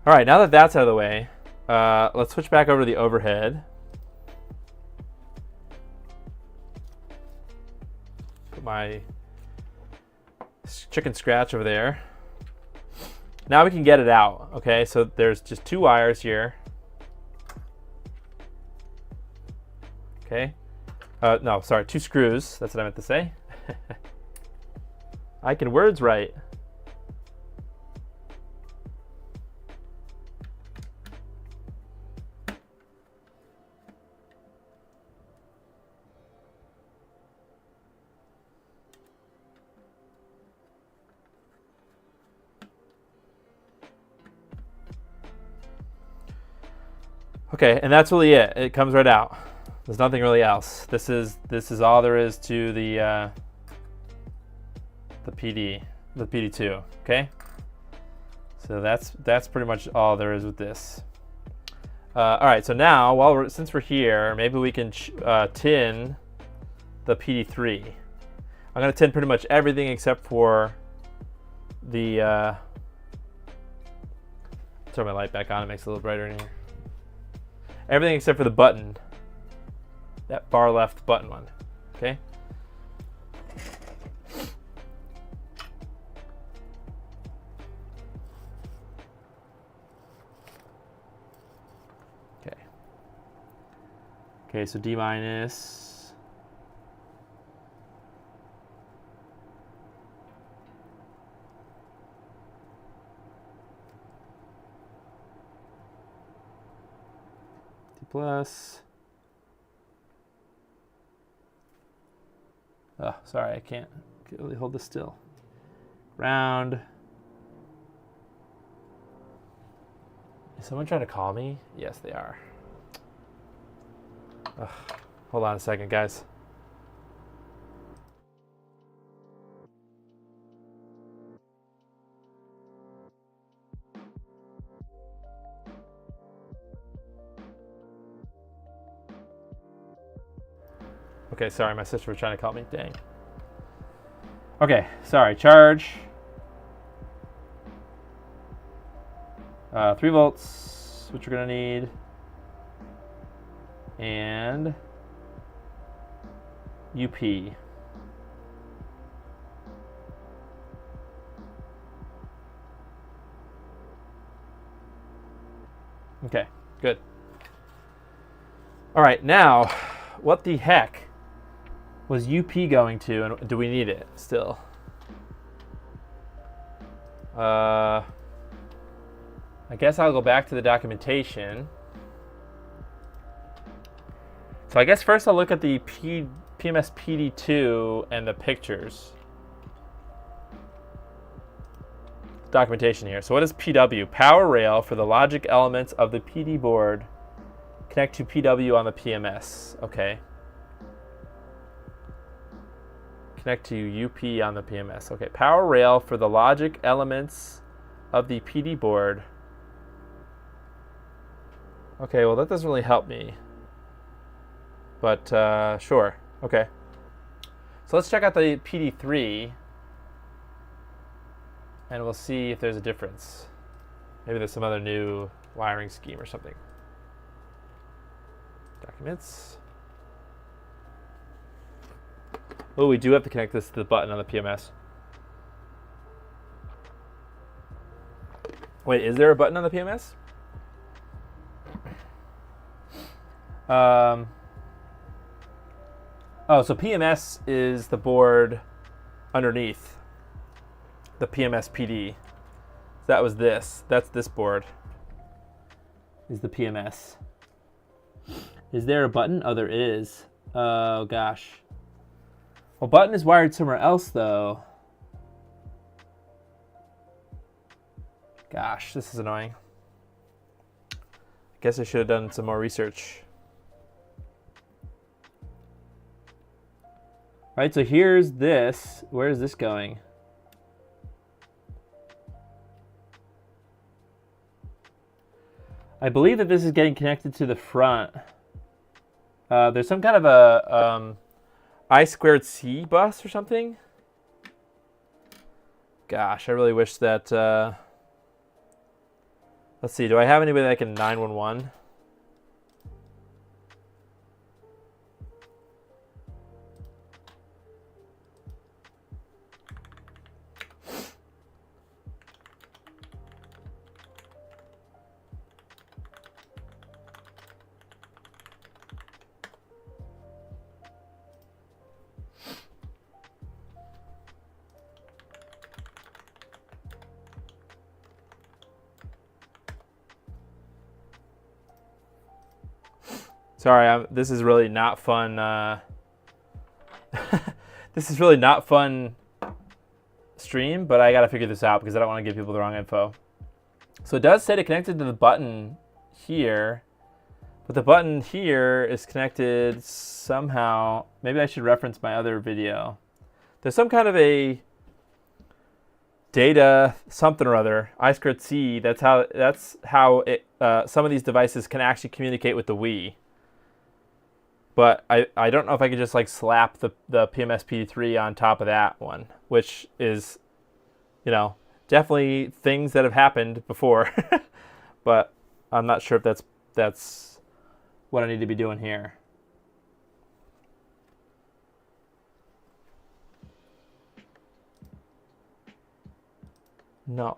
All right, now that that's out of the way, let's switch back over to the overhead. Put my chicken scratch over there. Now we can get it out, okay? So there's just 2 wires here. Okay. No, sorry, 2 screws. That's what I meant to say. I can words right. Okay, and that's really it. It comes right out. There's nothing really else. This is all there is to the PD2. Okay, so that's pretty much all there is with this. All right, so now since we're here, maybe we can tin the PD3. I'm gonna tin pretty much everything except for the. Turn my light back on. It makes it a little brighter in here. Everything except for the button. That far left button one. Okay. Okay. Okay, so D minus. D plus. Oh, sorry, I can't really hold this still. Round. Is someone trying to call me? Yes, they are. Ugh. Hold on a second, guys. Okay, sorry, my sister was trying to call me. Dang. Okay, sorry. Charge. 3 volts, which we're gonna need, and UP. Okay, good. All right, now, what the heck was UP going to, and do we need it still? I guess I'll go back to the documentation. So I guess first I'll look at the PMS PD2 and the pictures. Documentation here. So what is PW? Power rail for the logic elements of the PD board. Connect to PW on the PMS. Okay. Connect to UP on the PMS. Okay. Power rail for the logic elements of the PD board. Okay, well that doesn't really help me. But sure. Okay. So let's check out the PD3. And we'll see if there's a difference. Maybe there's some other new wiring scheme or something. Documents. Oh, we do have to connect this to the button on the PMS. Wait, is there a button on the PMS? Oh, so PMS is the board underneath the PMS PD. That was this. That's this board. Is the PMS. Is there a button? Oh, there is. Oh, gosh. Well, button is wired somewhere else, though. Gosh, this is annoying. I guess I should have done some more research. All right, so here's this. Where is this going? I believe that this is getting connected to the front. There's some kind of a I2C bus or something. Gosh, I really wish that... let's see, do I have anybody that can 911? Sorry, this is really not fun. This is really not fun stream, but I gotta figure this out because I don't want to give people the wrong info. So it does say to connect it to the button here, but the button here is connected somehow. Maybe I should reference my other video. There's some kind of a data something or other, I2C. That's how it, some of these devices can actually communicate with the Wii. But I don't know if I could just like slap the PMS PD3 on top of that one, which is, you know, definitely things that have happened before. But I'm not sure if that's what I need to be doing here. No.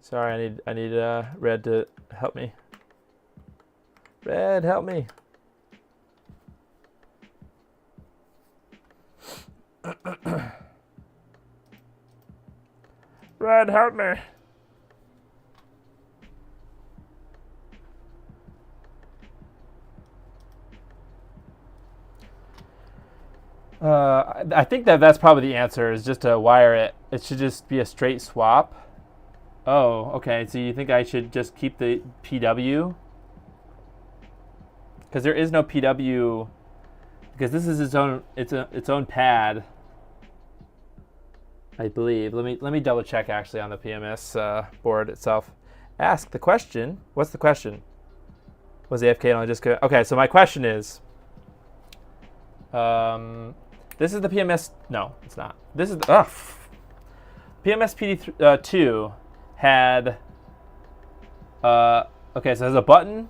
Sorry, I need Red to help me. Red, help me. Red, help me. I think that's probably the answer, is just to wire it. It should just be a straight swap. Oh, okay. So you think I should just keep the PW? Because there is no PW, because this is its own pad, I believe. Let me double check actually on the PMS board itself. Ask the question. What's the question? Was AFK and I just go? Okay, so my question is, this is the PMS. No, it's not. This is the PMS PD2 had. Okay, so there's a button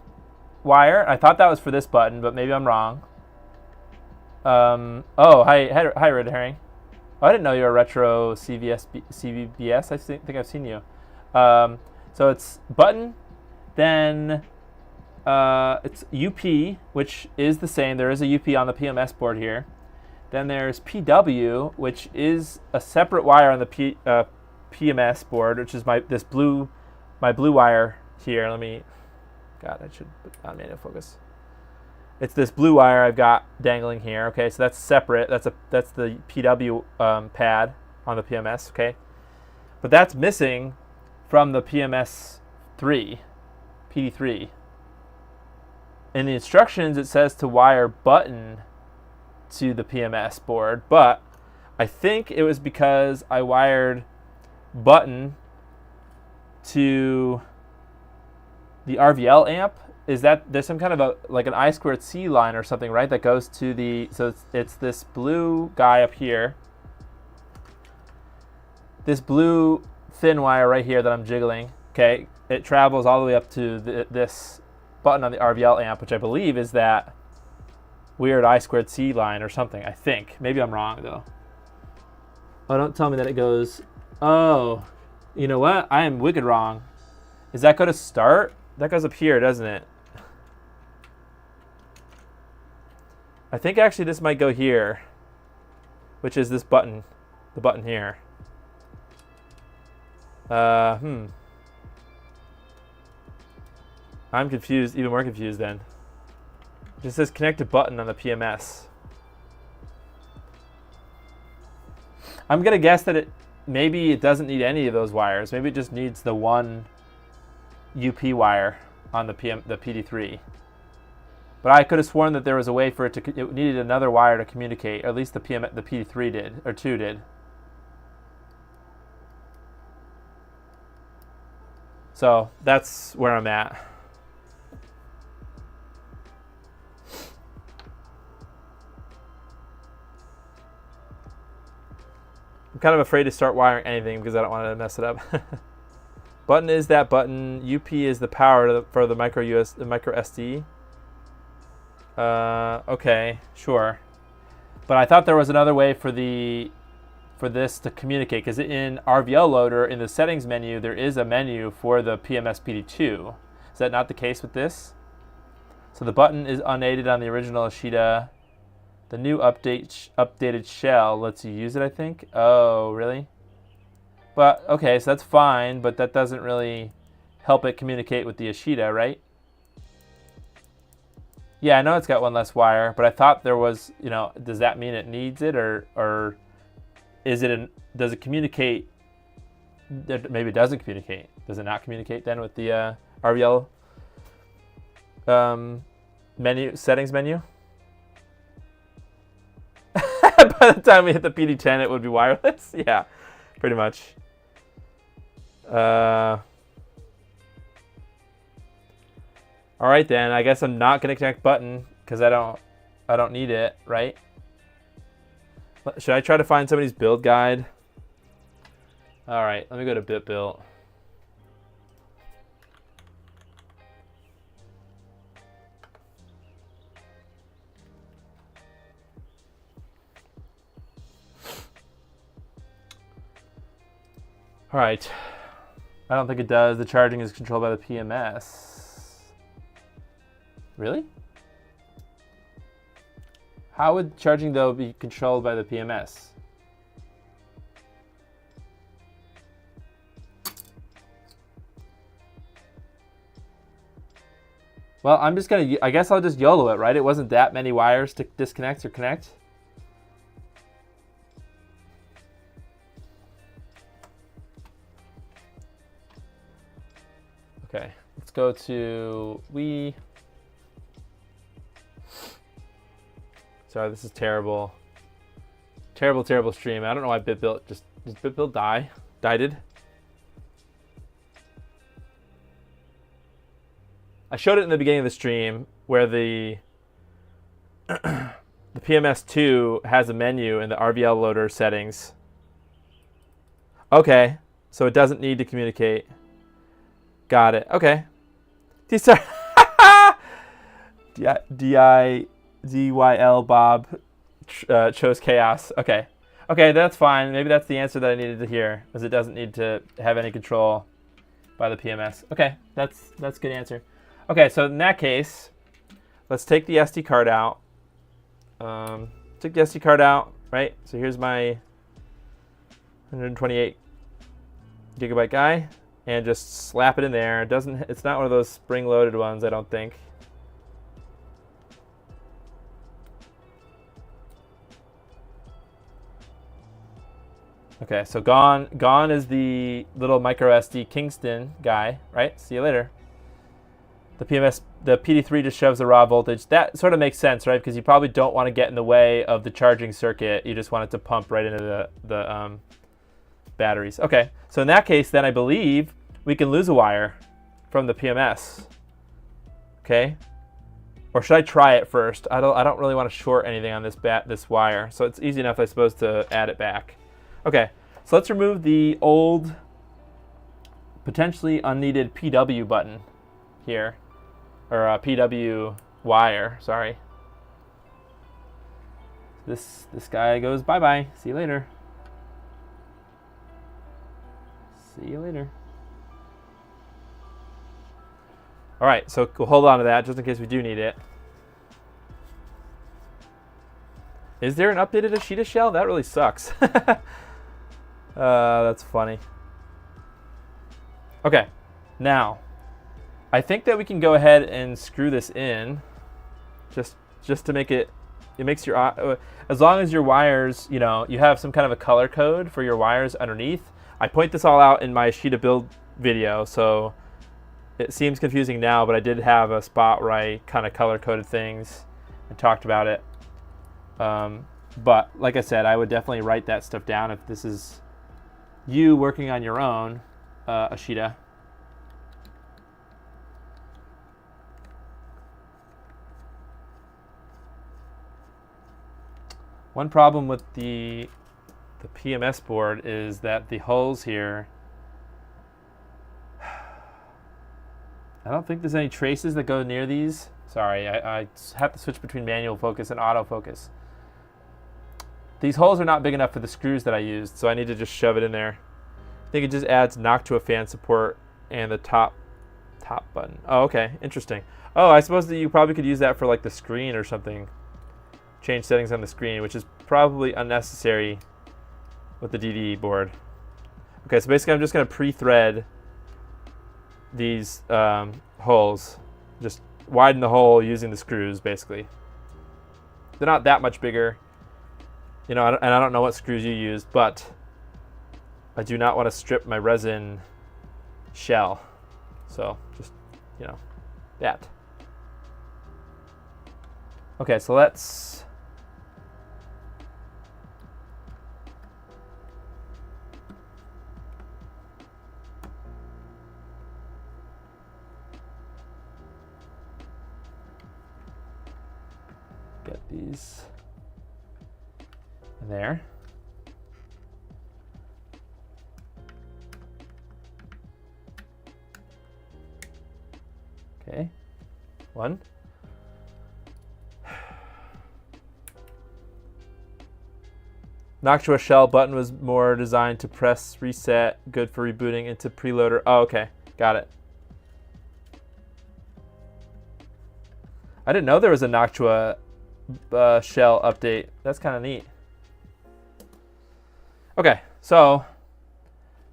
wire. I thought that was for this button, but maybe I'm wrong. Oh, hi, Red Herring. Oh, I didn't know you were a retro CVBS. I think I've seen you. So it's button, then it's UP, which is the same. There is a UP on the PMS board here. Then there's PW, which is a separate wire on the PMS board, which is my blue wire here. God, I should put on manual focus. It's this blue wire I've got dangling here. Okay, so that's separate. That's the PW pad on the PMS. Okay, but that's missing from the PMS 3, PD3. In the instructions, it says to wire button to the PMS board, but I think it was because I wired button to the RVL amp. Is that there's some kind of an I squared C line or something, right? That goes to the, so it's this blue guy up here. This blue thin wire right here that I'm jiggling. Okay, it travels all the way up to this button on the RVL amp, which I believe is that weird I squared C line or something. I think. Maybe I'm wrong though. Oh, don't tell me that it goes. Oh, you know what? I am wicked wrong. Does that go to start? That goes up here, doesn't it? I think actually this might go here, which is this button, the button here. I'm confused, even more confused then. It just says connected button on the PMS. I'm gonna guess that maybe it doesn't need any of those wires. Maybe it just needs the one UP wire on the PD3. But I could have sworn that there was a way for it needed another wire to communicate, or at least the PD3 did, or 2 did. So that's where I'm at. I'm kind of afraid to start wiring anything because I don't want to mess it up. Button is that button. UP is the power for the micro SD. Okay, sure. But I thought there was another way for this to communicate, because in RVL Loader, in the settings menu, there is a menu for the PMS PD2. Is that not the case with this? So the button is unaided on the original Ashida. The new updated shell lets you use it, I think. Oh, really? But, okay, so that's fine, but that doesn't really help it communicate with the Ashida, right? Yeah, I know it's got one less wire, but I thought there was, does that mean it needs it, or is it does it communicate? Maybe it doesn't communicate. Does it not communicate then with the RVL settings menu? By the time we hit the PD10, it would be wireless. Yeah, pretty much. All right then. I guess I'm not gonna connect button because I don't need it, right? Should I try to find somebody's build guide? All right, let me go to BitBuilt. All right, I don't think it does. The charging is controlled by the PMS. Really? How would charging, though, be controlled by the PMS? Well, I'm just gonna, I guess I'll just YOLO it, right? It wasn't that many wires to disconnect or connect. Okay, let's go to Wii. Sorry, this is terrible. Terrible stream. I don't know why BitBuilt does BitBuilt die? Died? I showed it in the beginning of the stream where the PMS2 has a menu in the RVL loader settings. Okay, so it doesn't need to communicate. Got it. Okay. DYL Bob chose chaos. Okay. Okay, that's fine. Maybe that's the answer that I needed to hear, because it doesn't need to have any control by the PMS. Okay, that's a good answer. Okay, so in that case, let's take the SD card out. Take the SD card out, right? So here's my 128 gigabyte guy, and just slap it in there. It's not one of those spring-loaded ones, I don't think. Okay, so gone is the little micro SD Kingston guy, right? See you later. The PD3 just shoves the raw voltage. That sort of makes sense, right? Because you probably don't want to get in the way of the charging circuit. You just want it to pump right into the batteries. Okay, so in that case, then I believe we can lose a wire from the PMS. Okay, or should I try it first? I don't really want to short anything on this wire, so it's easy enough, I suppose, to add it back. Okay, so let's remove the old, potentially unneeded PW button here, or PW wire, sorry. This guy goes bye-bye. See you later. See you later. All right, so we'll hold on to that just in case we do need it. Is there an updated Ashida shell? That really sucks. That's funny. Okay, now I think that we can go ahead and screw this in, just to make it. It makes your as long as your wires, you know, you have some kind of a color code for your wires underneath. I point this all out in my Ashida build video, so it seems confusing now, but I did have a spot where I kind of color coded things and talked about it. But like I said, I would definitely write that stuff down if this is you working on your own Ashida. One problem with the PMS board is that the holes here, I don't think there's any traces that go near these. Sorry, I have to switch between manual focus and autofocus. These holes are not big enough for the screws that I used, so I need to just shove it in there. I think it just adds Noctua fan support and the top button. Oh, okay, interesting. Oh, I suppose that you probably could use that for like the screen or something. Change settings on the screen, which is probably unnecessary with the DDE board. Okay, so basically I'm just going to pre-thread these holes. Just widen the hole using the screws, basically. They're not that much bigger. You know, and I don't know what screws you use, but I do not want to strip my resin shell. So just, you know, that. Okay, so let's get these in there. Okay, one. Noctua shell button was more designed to press reset, good for rebooting into preloader. Oh, okay, got it. I didn't know there was a Noctua shell update. That's kind of neat. Okay, so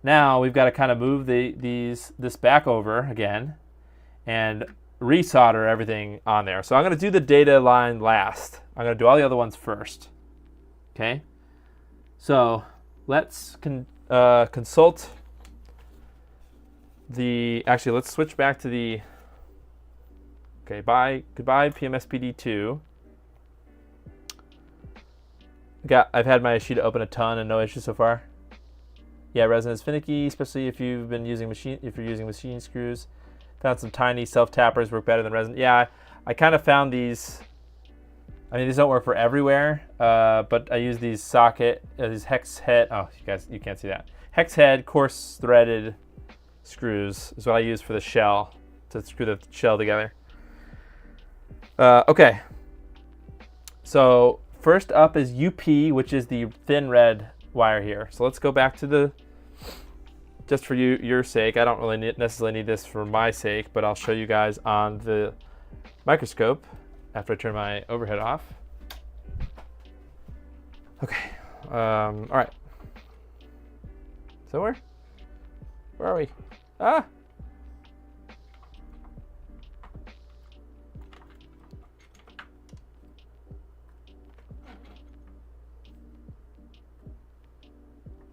now we've got to kind of move this back over again and resolder everything on there. So I'm going to do the data line last. I'm going to do all the other ones first. Okay, so let's consult the. Actually, let's switch back to the. Okay, goodbye PMS PD 2. I've had my Ashida open a ton and no issues so far. Yeah, resin is finicky, especially if you're using machine screws. Found some tiny self-tappers work better than resin. Yeah, I kind of found these. I mean, these don't work for everywhere, but I use these these hex head. Oh, you can't see that. Hex head coarse threaded screws is what I use for the shell, to screw the shell together. Okay. So first up is UP, which is the thin red wire here. So let's go back to the, just for your sake, I don't really necessarily need this for my sake, but I'll show you guys on the microscope after I turn my overhead off. Okay, all right. So where are we? Ah!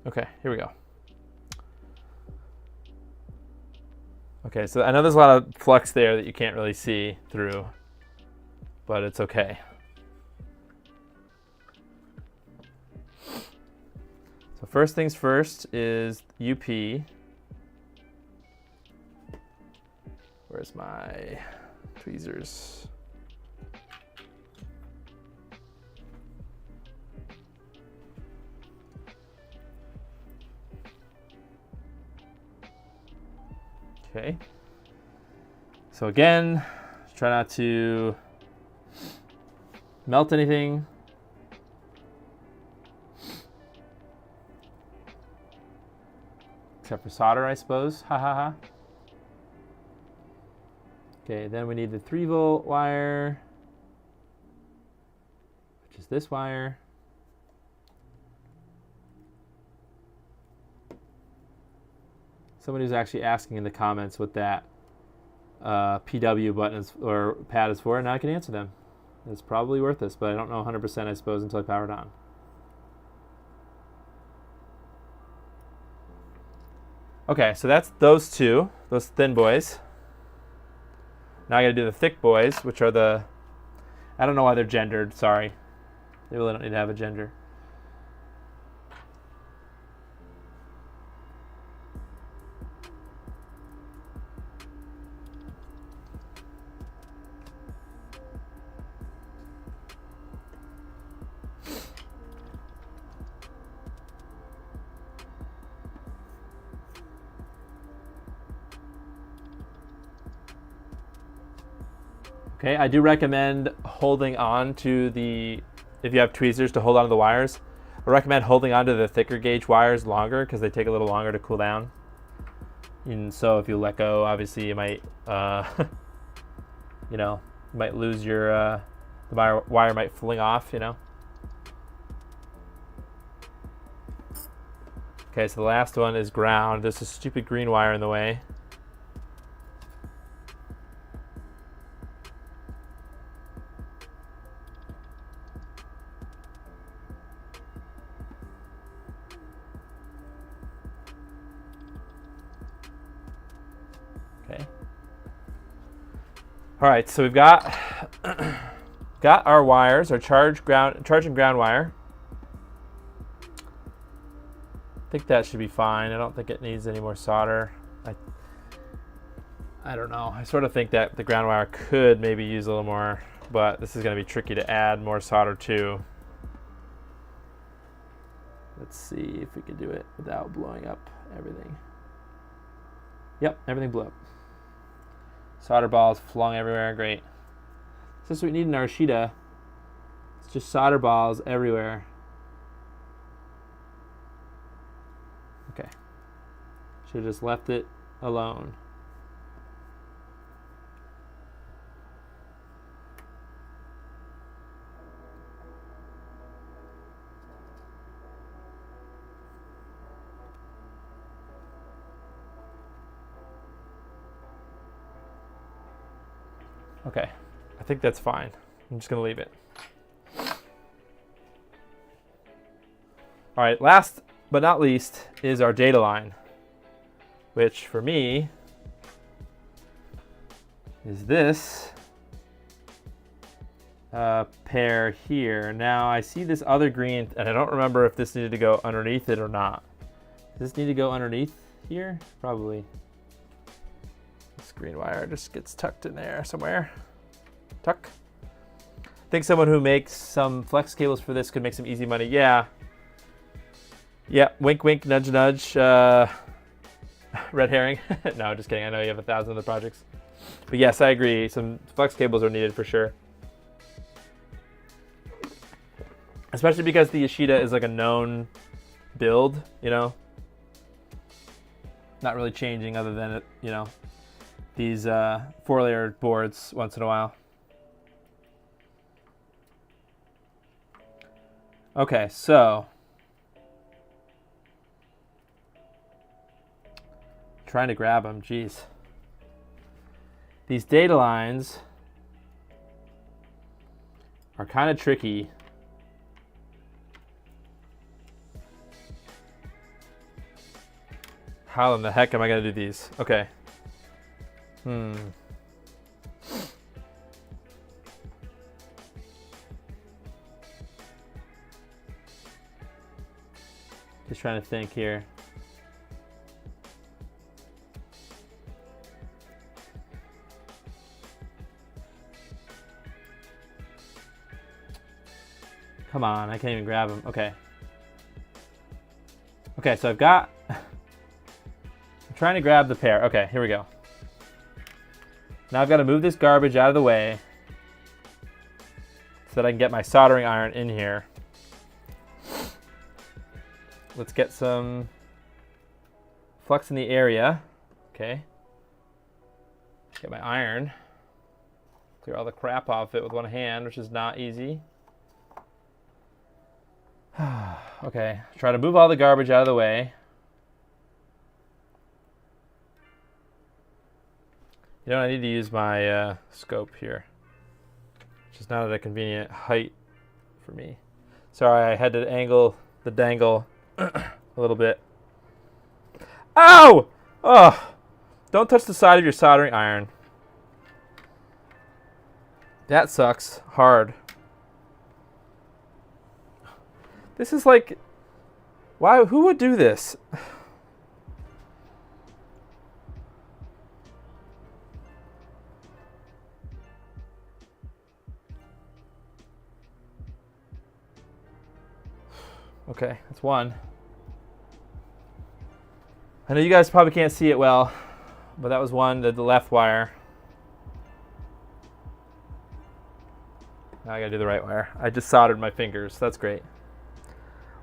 Okay, here we go. Okay, so I know there's a lot of flux there that you can't really see through, but it's okay. So first things first is UP. Where's my tweezers? Okay. So again, try not to melt anything. Except for solder, I suppose. Ha ha ha. Okay, then we need the 3-volt wire, which is this wire. Somebody was actually asking in the comments what that PW button is, or pad is for, and now I can answer them. It's probably worthless, but I don't know 100%, I suppose, until I power it on. Okay, so that's those two, those thin boys. Now I gotta do the thick boys, which are the, I don't know why they're gendered, sorry. They really don't need to have a gender. Okay, I do recommend holding on to the, if you have tweezers to hold on to the wires, I recommend holding on to the thicker gauge wires longer because they take a little longer to cool down. And so if you let go, obviously you might, you know, you might lose your, the wire might fling off, you know. Okay, so the last one is ground. There's a stupid green wire in the way. Okay. All right, so we've got our wires, our charge and ground wire. I think that should be fine. I don't think it needs any more solder. I don't know. I sort of think that the ground wire could maybe use a little more, but this is going to be tricky to add more solder to. Let's see if we can do it without blowing up everything. Yep, everything blew up. Solder balls flung everywhere, great. So that's what we need in our Ashida. It's just solder balls everywhere. Okay. Should have just left it alone. Okay, I think that's fine. I'm just gonna leave it. All right, last but not least is our data line, which for me is this pair here. Now I see this other green, and I don't remember if this needed to go underneath it or not. Does this need to go underneath here? Probably. This green wire just gets tucked in there somewhere. Tuck. I think someone who makes some flex cables for this could make some easy money. Yeah. Yeah, wink, wink, nudge, nudge. Red herring. No, just kidding. I know you have 1,000 other projects. But yes, I agree. Some flex cables are needed for sure. Especially because the Ashida is like a known build, you know? Not really changing other than, it, you know, these 4-layer boards once in a while. Okay, so trying to grab them, geez. These data lines are kind of tricky. How in the heck am I gonna do these? Okay. Just trying to think here. Come on, I can't even grab them. Okay. Okay, so I've got... I'm trying to grab the pair. Okay, here we go. Now I've got to move this garbage out of the way so that I can get my soldering iron in here. Let's get some flux in the area. Okay. Get my iron. Clear all the crap off it with one hand, which is not easy. Okay, try to move all the garbage out of the way. You know, I need to use my scope here, which is not at a convenient height for me. Sorry, I had to angle the dangle a little bit. Ow! Oh! Don't touch the side of your soldering iron. That sucks hard. This is like, why? Who would do this? Okay, that's one. I know you guys probably can't see it well, but that was one, the left wire. Now I gotta do the right wire. I just soldered my fingers. That's great.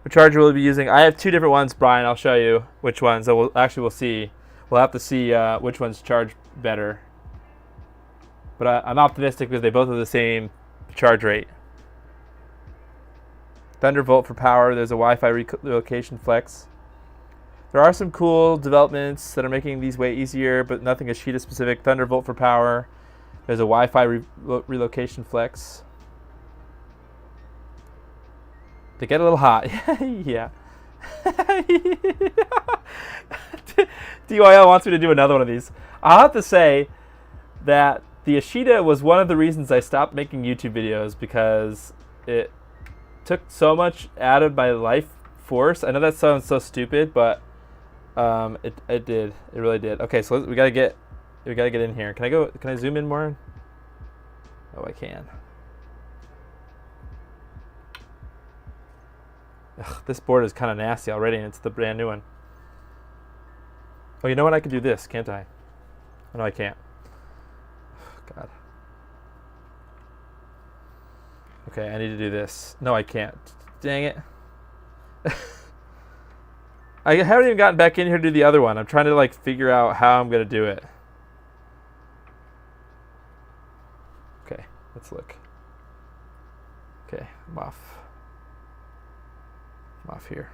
What charger will we be using? I have two different ones, Brian. I'll show you which ones. We'll see. We'll have to see which ones charge better. But I'm optimistic because they both have the same charge rate. Thunderbolt for power. There's a Wi-Fi relocation flex. There are some cool developments that are making these way easier, but nothing Ashida specific. Thunderbolt for power. There's a Wi-Fi relocation flex. They get a little hot. Yeah. DYL wants me to do another one of these. I'll have to say that the Ashida was one of the reasons I stopped making YouTube videos, because it took so much out of my life force. I know that sounds so stupid, but it did. It really did. Okay, so we gotta get in here. Can I zoom in more? Oh, I can. Ugh, this board is kind of nasty already, and it's the brand new one. Oh, you know what? I could do this, can't I? Oh, no, I can't. God. Okay, I need to do this. No, I can't. Dang it. I haven't even gotten back in here to do the other one. I'm trying to like figure out how I'm gonna do it. Okay, let's look. Okay, I'm off. I'm off here.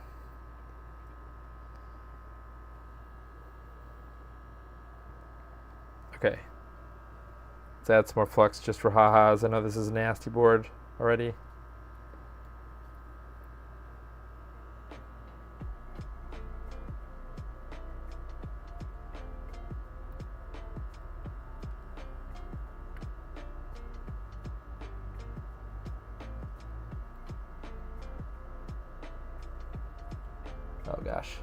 Okay. Let's add some more flux just for ha-has. I know this is a nasty board already. Oh gosh.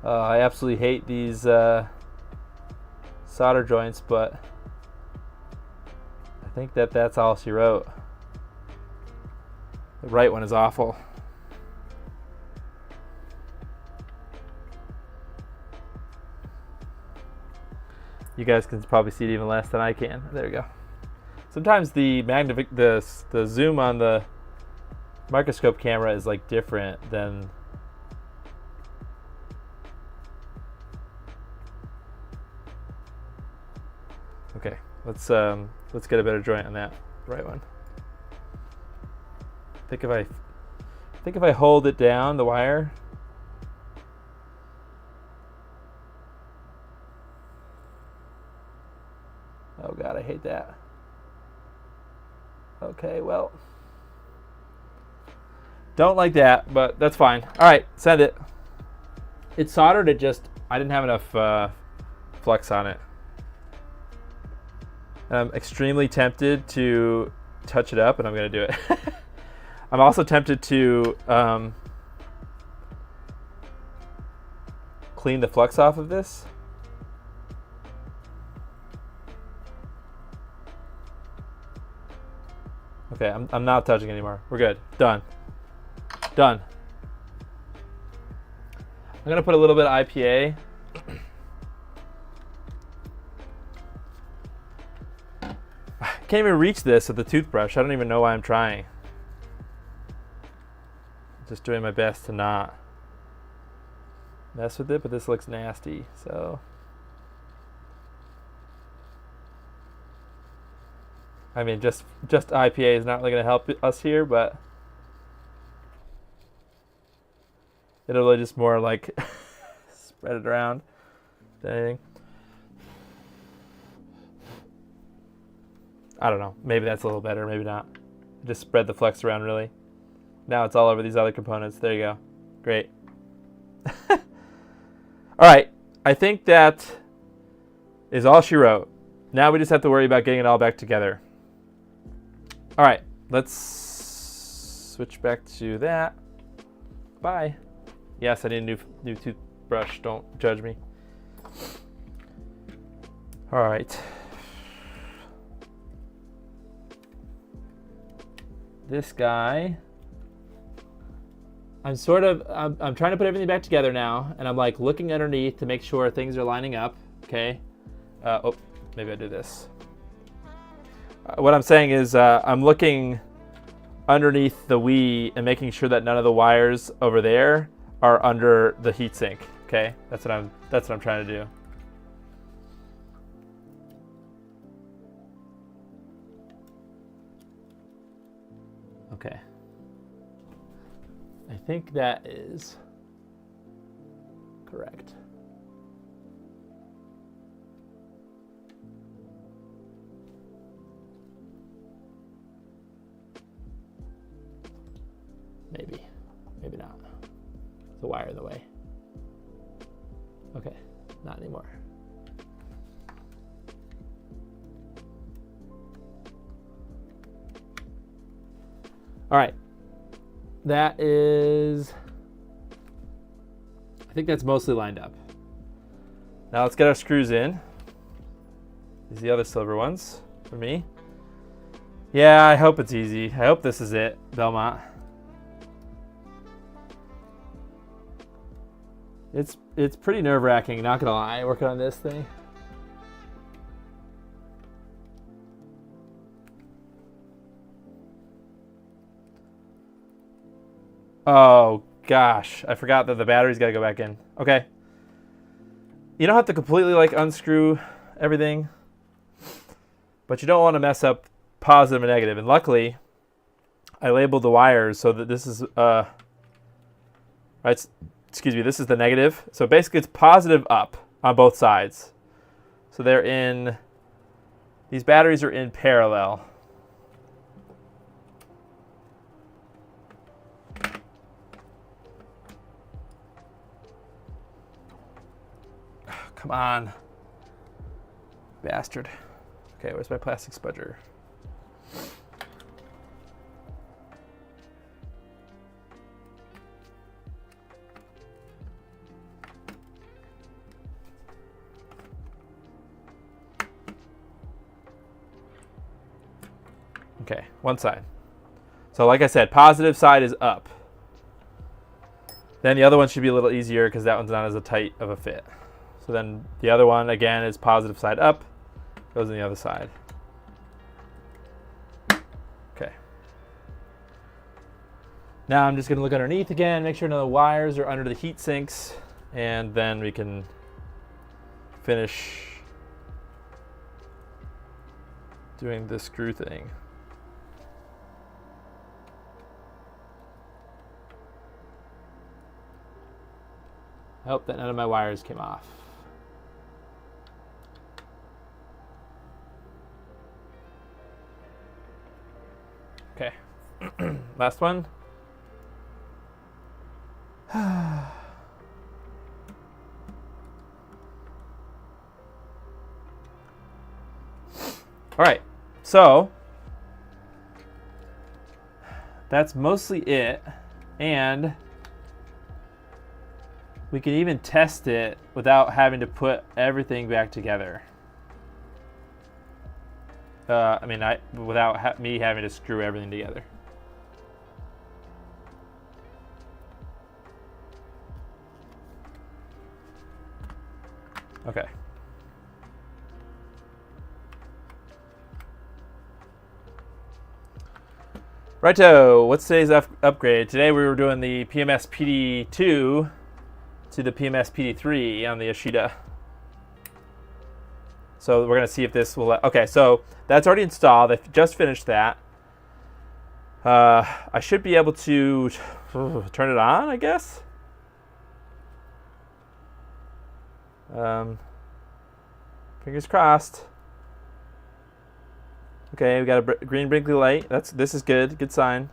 I absolutely hate these solder joints, but I think that's all she wrote. The right one is awful. You guys can probably see it even less than I can. There you go. Sometimes the the zoom on the microscope camera is like different than. Okay, let's get a better joint on that right one. I think if I hold it down, the wire. Oh God, I hate that. Okay, well, don't like that, but that's fine. All right, send it. It's soldered. I didn't have enough flux on it. And I'm extremely tempted to touch it up, and I'm going to do it. I'm also tempted to clean the flux off of this. Okay, I'm not touching anymore. We're good. Done. Done. I'm going to put a little bit of IPA. I can't even reach this with the toothbrush. I don't even know why I'm trying. Just doing my best to not mess with it, but this looks nasty, so. I mean, just IPA is not really going to help us here, but it'll really just more like spread it around than anything. I don't know. Maybe that's a little better. Maybe not. Just spread the flux around really. Now it's all over these other components. There you go. Great. All right. I think that is all she wrote. Now we just have to worry about getting it all back together. All right. Let's switch back to that. Bye. Yes, I need a new toothbrush. Don't judge me. All right. This guy, I'm trying to put everything back together now, and I'm like looking underneath to make sure things are lining up. Okay. Oh, maybe I do this. What I'm saying is I'm looking underneath the Wii and making sure that none of the wires over there are under the heatsink. Okay, that's what I'm trying to do. Okay. I think that is correct. Maybe. Maybe not. There's a wire in the way. Okay. Not anymore. All right. That is, I think that's mostly lined up. Now let's get our screws in. These are the other silver ones for me. Yeah, I hope it's easy. I hope this is it, Belmont. It's pretty nerve-wracking, not gonna lie, working on this thing. Oh gosh, I forgot that the battery's gotta go back in. Okay. You don't have to completely like unscrew everything, but you don't want to mess up positive and negative. And luckily, I labeled the wires so that this is right. Excuse me, this is the negative. So basically it's positive up on both sides. So they're in, these batteries are in parallel. Come on, bastard. Okay, where's my plastic spudger? Okay, one side. So like I said, positive side is up. Then the other one should be a little easier because that one's not as tight of a fit. So So then the other one, again, is positive side up, goes on the other side. Okay. Now I'm just going to look underneath again, make sure none of the wires are under the heat sinks, and then we can finish doing the screw thing. I hope that none of my wires came off. Okay, last one. All right, so that's mostly it, and we can even test it without having to put everything back together. Without me having to screw everything together. Okay. Righto, what's today's upgrade? Today we were doing the PMS PD2 to the PMS PD3 on the Ashida. So we're going to see if this will... Okay, so that's already installed. I just finished that. I should be able to turn it on, I guess. Fingers crossed. Okay, we got a green blinky light. This is good. Good sign.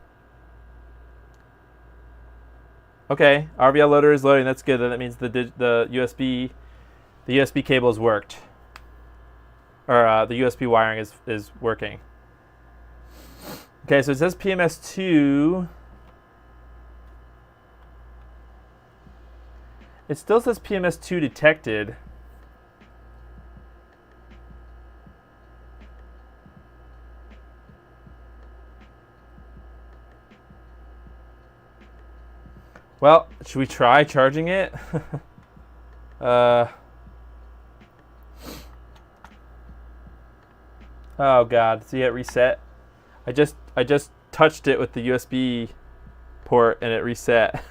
Okay, RVL loader is loading. That's good. That means the USB cable has worked, or the USB wiring is working. Okay, so it says PMS2. It still says PMS2 detected. Well, should we try charging it? Oh God, see it reset? I just touched it with the USB port and it reset.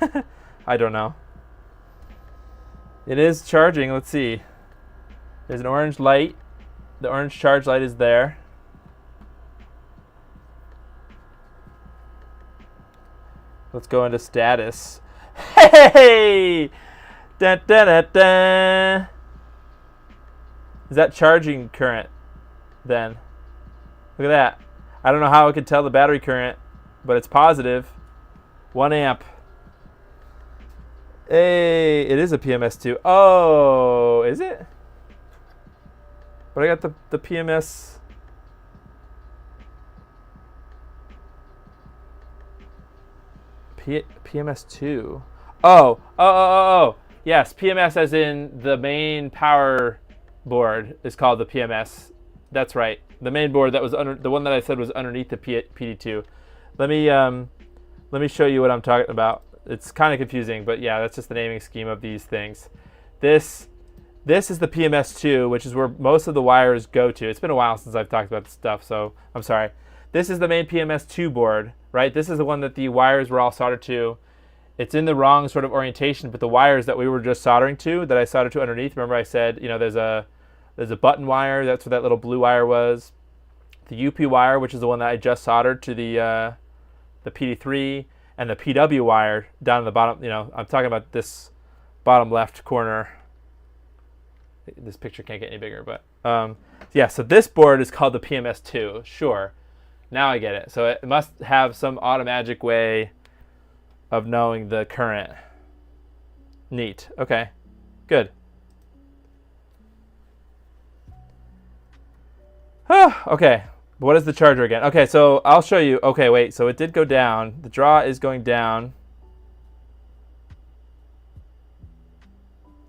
I don't know. It is charging, let's see. There's an orange light. The orange charge light is there. Let's go into status. Hey! Da, da, da, da. Is that charging current then? Look at that. I don't know how I could tell the battery current, but it's positive. 1 amp. Hey, it is a PMS2. Oh, is it? But I got the PMS. PMS2. Oh. Yes, PMS as in the main power board is called the PMS. That's right. The main board that was under the one that I said was underneath the PD2. Let me show you what I'm talking about. It's kind of confusing, but yeah, that's just the naming scheme of these things. This is the PMS2, which is where most of the wires go to. It's been a while since I've talked about this stuff, so I'm sorry. This is the main PMS2 board, right? This is the one that the wires were all soldered to. It's in the wrong sort of orientation, but the wires that we were just soldering to, that I soldered to underneath, remember I said, you know, there's a button wire, that's what that little blue wire was. The UP wire, which is the one that I just soldered to the PD3, and the PW wire down in the bottom, you know, I'm talking about this bottom left corner. This picture can't get any bigger, but yeah, so this board is called the PMS2, sure. Now I get it. So it must have some automagic way of knowing the current. Neat. Okay. Good. Okay. What is the charger again? Okay, so I'll show you. Okay, wait. So it did go down. The draw is going down.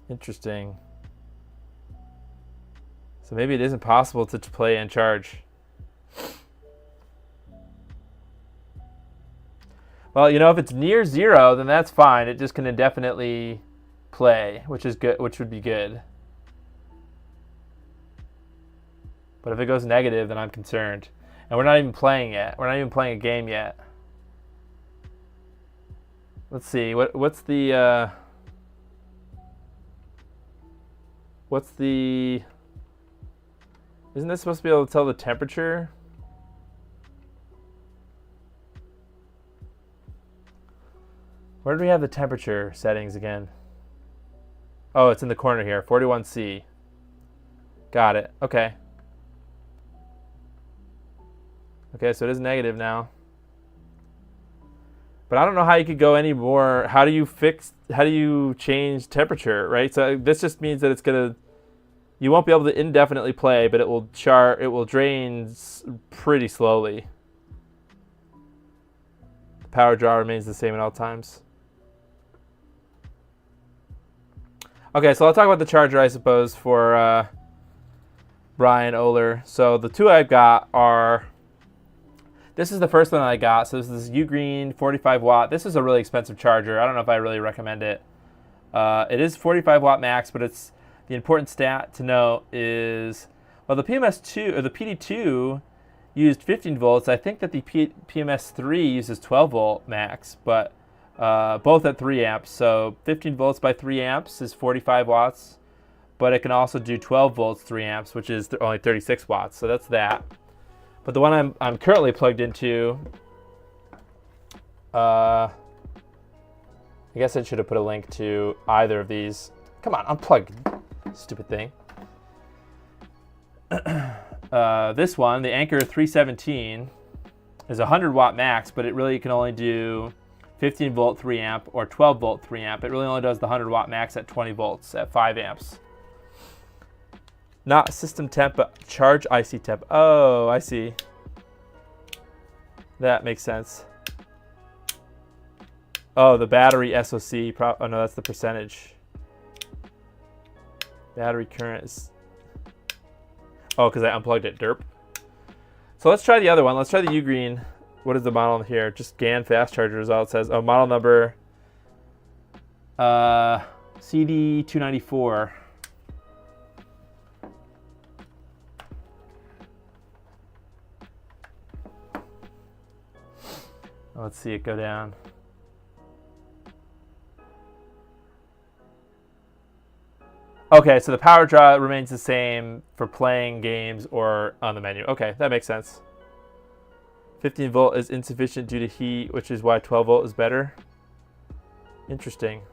Interesting. So maybe it isn't possible to play and charge. Well, you know, if it's near 0, then that's fine. It just can indefinitely play, which is good, which would be good. But if it goes negative, then I'm concerned. And we're not even playing yet. We're not even playing a game yet. Let's see. What's the isn't this supposed to be able to tell the temperature? Where do we have the temperature settings again? Oh, it's in the corner here, 41C. Got it. Okay. Okay, so it is negative now. But I don't know how you could go any more. How do you change temperature, right? So this just means that it's gonna, you won't be able to indefinitely play, but it will drain pretty slowly. The power draw remains the same at all times. Okay, so I'll talk about the charger, I suppose, for Brian Oler. So the two I've got are, this is the first one that I got. So this is Ugreen 45 watt. This is a really expensive charger. I don't know if I really recommend it. It is 45 watt max, but it's, the important stat to know is, well, the PMS2 or the PD2 used 15 volts. I think that the PMS3 uses 12 volt max, but both at 3 amps. So 15 volts by 3 amps is 45 watts, but it can also do 12 volts 3 amps, which is only 36 watts. So that's that. But the one I'm currently plugged into, I guess I should have put a link to either of these. Come on, unplug, stupid thing. This one, the Anchor 317, is 100 watt max, but it really can only do 15 volt 3 amp or 12 volt 3 amp. It really only does the 100 watt max at 20 volts at 5 amps. Not system temp, but charge IC temp. Oh, I see. That makes sense. Oh, the battery SOC. Oh no, that's the percentage. Battery current is. Oh, because I unplugged it. Derp. So let's try the other one. Let's try the Ugreen. What is the model here? Just GAN fast charger is all it says. Oh, model number CD294. Let's see it go down. Okay, so the power draw remains the same for playing games or on the menu. Okay, that makes sense. 15 volt is insufficient due to heat, which is why 12 volt is better. Interesting.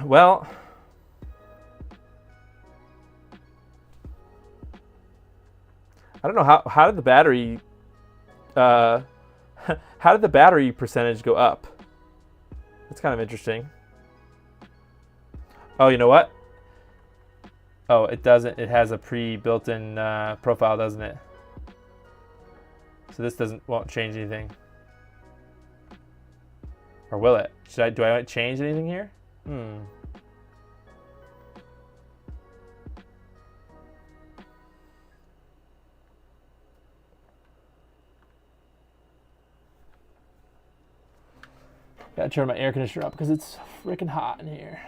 Well, I don't know how did the battery how did the battery percentage go up? That's kind of interesting. Oh, you know what? Oh, it doesn't. It has a pre-built-in profile, doesn't it? So this won't change anything. Or will it? Do I change anything here? Gotta turn my air conditioner up because it's freaking hot in here.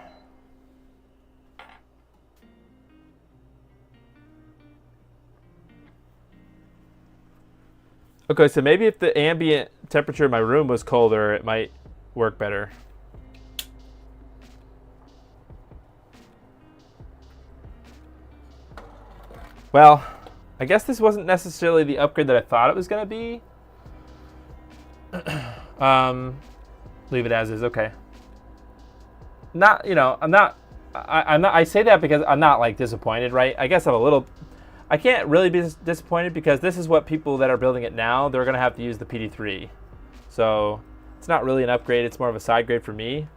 Okay, so maybe if the ambient temperature in my room was colder, it might work better. Well, I guess this wasn't necessarily the upgrade that I thought it was going to be. Leave it as is, okay. Not, you know, I'm not, I say that because I'm not like disappointed, right? I guess I'm a little, I can't really be disappointed because this is what people that are building it now, they're going to have to use the PD3. So it's not really an upgrade, it's more of a side grade for me.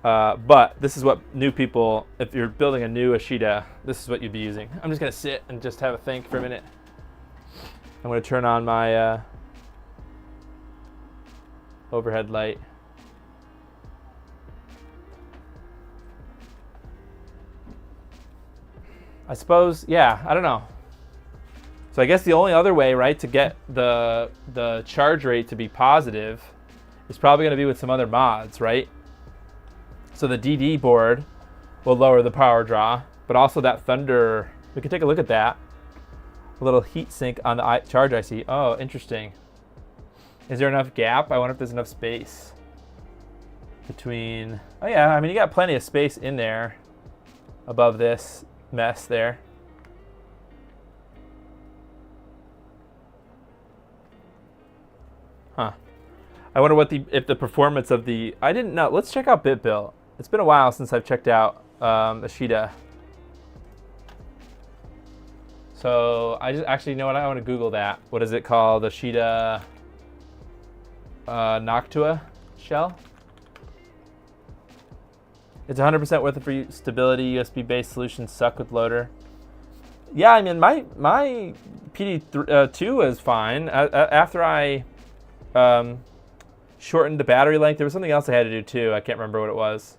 But this is what new people, if you're building a new Ashida, this is what you'd be using. I'm just going to sit and just have a think for a minute. I'm going to turn on my overhead light. I suppose, yeah, I don't know. So I guess the only other way, right, to get the charge rate to be positive is probably going to be with some other mods, right? So the DD board will lower the power draw. But also that thunder, we can take a look at that. A little heat sink on the charge IC. Oh, interesting. Is there enough gap? I wonder if there's enough space between. Oh yeah, I mean you got plenty of space in there above this mess there. Huh. I wonder what if the performance of the. I didn't know. Let's check out BitBuilt. It's been a while since I've checked out Ashida. So I just actually, you know what? I want to Google that. What is it called? Ashida Noctua shell. It's 100% worth it for you. Stability. USB-based solutions suck with loader. Yeah, I mean my PD2 is fine. After I shortened the battery length, there was something else I had to do too. I can't remember what it was.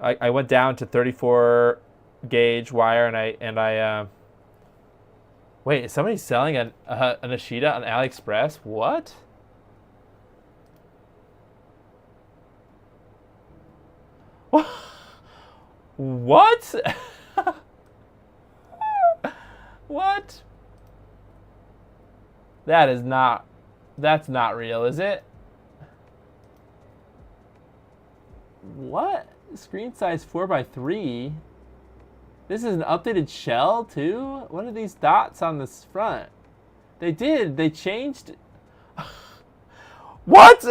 I went down to 34 gauge wire and I wait, is somebody selling an Ashida on AliExpress? What? What? What? That's not real, is it? What? Screen size 4x3? This is an updated shell too? What are these dots on this front? They changed. What?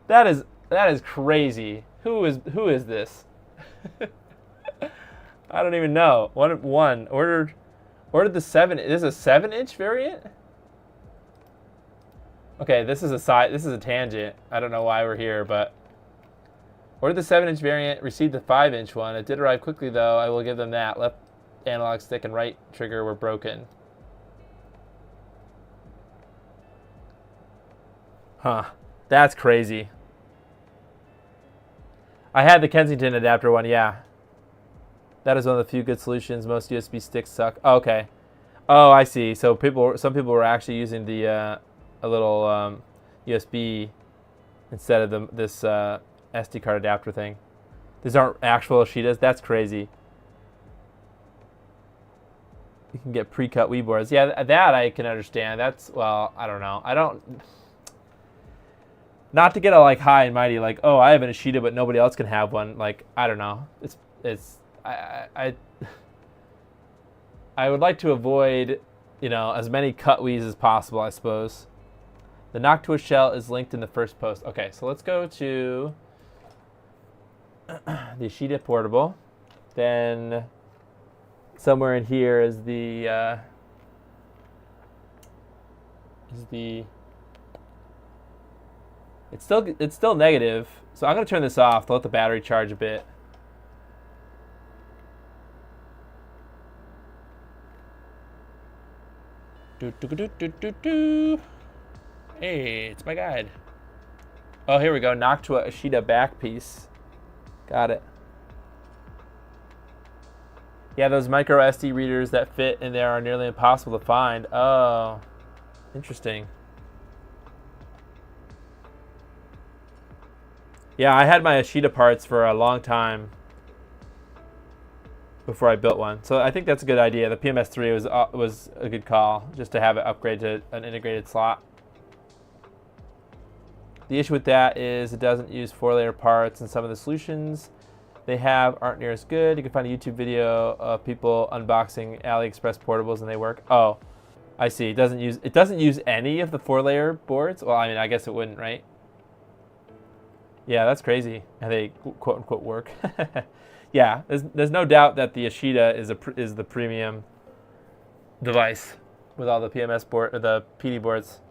That is crazy. Who is this? I don't even know. One ordered the 7. This is a 7-inch variant? Okay, this is a tangent. I don't know why we're here, but ordered the 7-inch variant, received the 5-inch one. It did arrive quickly though. I will give them that. Left analog stick and right trigger were broken. Huh. That's crazy. I had the Kensington adapter one, yeah. That is one of the few good solutions. Most USB sticks suck. Oh, okay. Oh, I see. So some people were actually using the a little USB instead of this SD card adapter thing. These aren't actual Ashidas. That's crazy. You can get pre-cut Wii boards. Yeah, that I can understand. That's, well, I don't know. Not to get all like high and mighty, like, oh, I have an Ashida, but nobody else can have one. Like, I don't know. I would like to avoid, as many cut Wiis as possible, I suppose. The Noctua shell is linked in the first post. Okay, so let's go to the Ashida portable. Then somewhere in here is the it's still negative, so I'm gonna turn this off to let the battery charge a bit. Hey, it's my guide. Oh, here we go. Noctua Ashida back piece. Got it. Yeah, those micro SD readers that fit in there are nearly impossible to find. Oh, interesting. Yeah, I had my Ashida parts for a long time before I built one. So I think that's a good idea. The PMS3 was a good call, just to have it upgrade to an integrated slot. The issue with that is it doesn't use 4-layer parts, and some of the solutions they have aren't near as good. You can find a YouTube video of people unboxing AliExpress portables and they work. Oh, I see. It doesn't use any of the 4-layer boards. Well, I mean, I guess it wouldn't, right? Yeah, that's crazy. And they quote unquote work. Yeah, there's no doubt that the Ashida is the premium device with all the PMS board or the PD boards.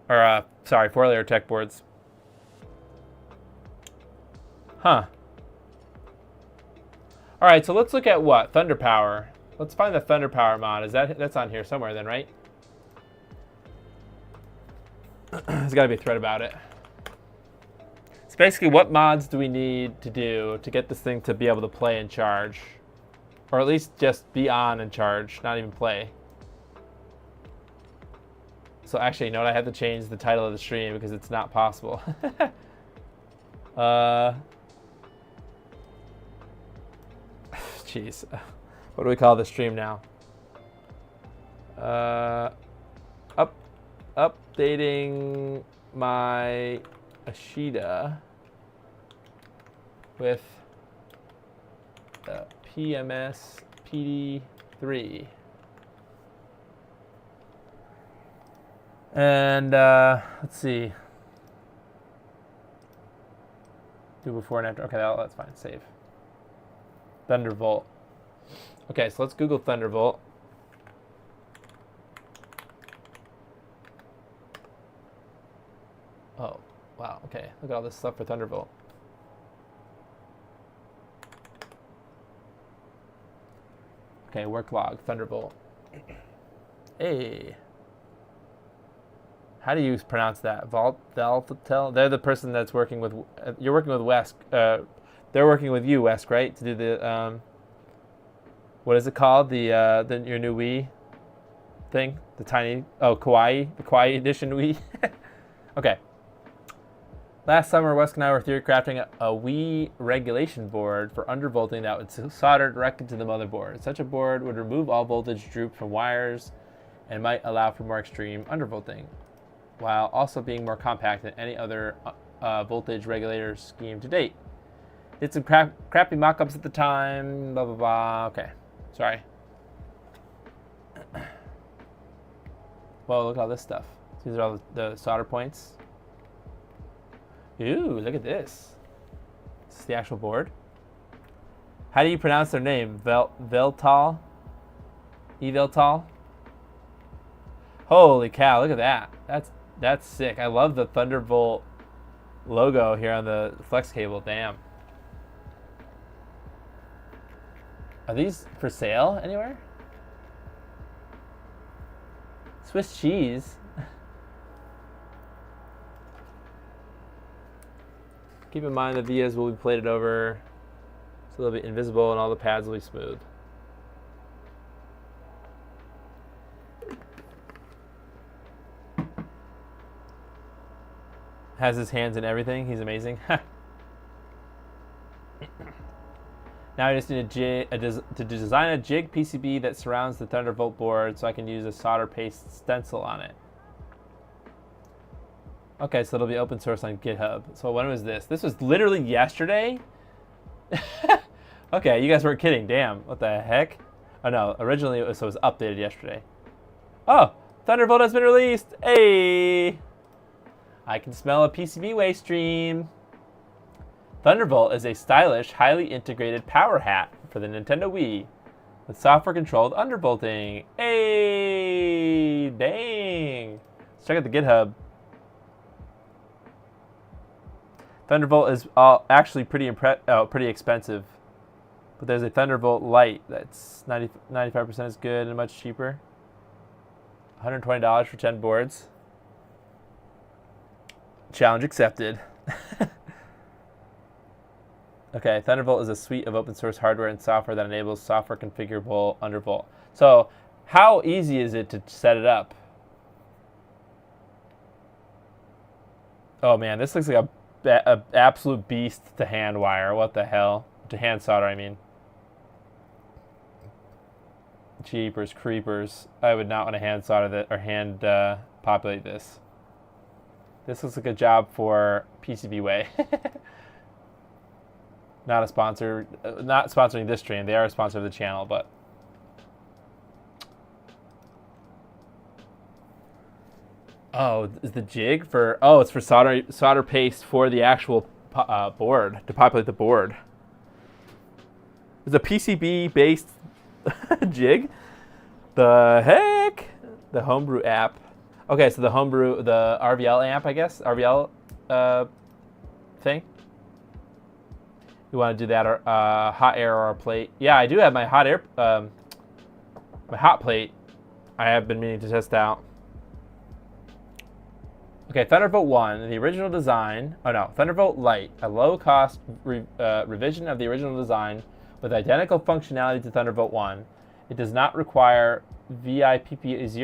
Or sorry, 4-layer tech boards. Huh. All right, so let's look at what? Thunder Power. Let's find the Thunder Power mod. That's on here somewhere then, right? There's got to be a thread about it. It's basically what mods do we need to do to get this thing to be able to play and charge? Or at least just be on and charge, not even play. So actually, you know what? I had to change the title of the stream because it's not possible. Jeez. What do we call the stream now? Updating my Ashida with the PMS PD 3. And let's see. Do before and after. Okay, that's fine. Save. Thunderbolt. Okay, so let's Google Thunderbolt. Oh, wow. Okay, look at all this stuff for Thunderbolt. Okay, work log, Thunderbolt. Hey. How do you pronounce that? Valtel? They're the person that's working with... you're working with Wesk. They're working with you, Wesk, right? To do the... what is it called? Your new Wii thing? The tiny... Oh, Kawaii? The Kawaii edition Wii? Okay. Last summer, Wesk and I were theory crafting a Wii regulation board for undervolting that would solder directly to the motherboard. Such a board would remove all voltage droop from wires and might allow for more extreme undervolting, while also being more compact than any other voltage regulator scheme to date. Did some crappy mock-ups at the time, blah, blah, blah. Okay, sorry. Whoa, look at all this stuff. These are all the solder points. Ooh, look at this. This is the actual board. How do you pronounce their name? Veltal? Eveltal? Holy cow, look at that. That's sick. I love the Thunderbolt logo here on the flex cable. Damn. Are these for sale anywhere? Swiss cheese. Keep in mind the vias will be plated over so they'll be invisible and all the pads will be smooth. Has his hands in everything. He's amazing. Now I just need to design a jig PCB that surrounds the Thunderbolt board so I can use a solder paste stencil on it. Okay, so it'll be open source on GitHub. So when was this? This was literally yesterday? Okay, you guys weren't kidding. Damn, what the heck? Oh no, originally it was updated yesterday. Oh, Thunderbolt has been released. Hey! I can smell a PCB waste stream. Thunderbolt is a stylish, highly integrated power hat for the Nintendo Wii with software-controlled undervolting. Hey, dang! Let's check out the GitHub. Thunderbolt is actually pretty expensive, but there's a Thunderbolt Lite that's 95% as good and much cheaper. $120 for 10 boards. Challenge accepted. Okay, Thunderbolt is a suite of open source hardware and software that enables software configurable undervolt. So, how easy is it to set it up? Oh man, this looks like a absolute beast to hand wire. What the hell? To hand solder, I mean. Jeepers creepers. I would not want to hand solder that or hand populate this. This looks like a job for PCBWay. Not a sponsor, not sponsoring this stream. They are a sponsor of the channel, but oh, is the jig for? Oh, it's for solder paste for the actual board to populate the board. It's a PCB based jig. The heck? The homebrew app. Okay, so the homebrew, the RVL amp, I guess, RVL thing. You want to do that, or hot air or a plate? Yeah, I do have my hot air, my hot plate. I have been meaning to test out. Okay, Thunderbolt 1, the original design. Oh no, Thunderbolt Lite, a low-cost revision of the original design with identical functionality to Thunderbolt 1. It does not require VIPPO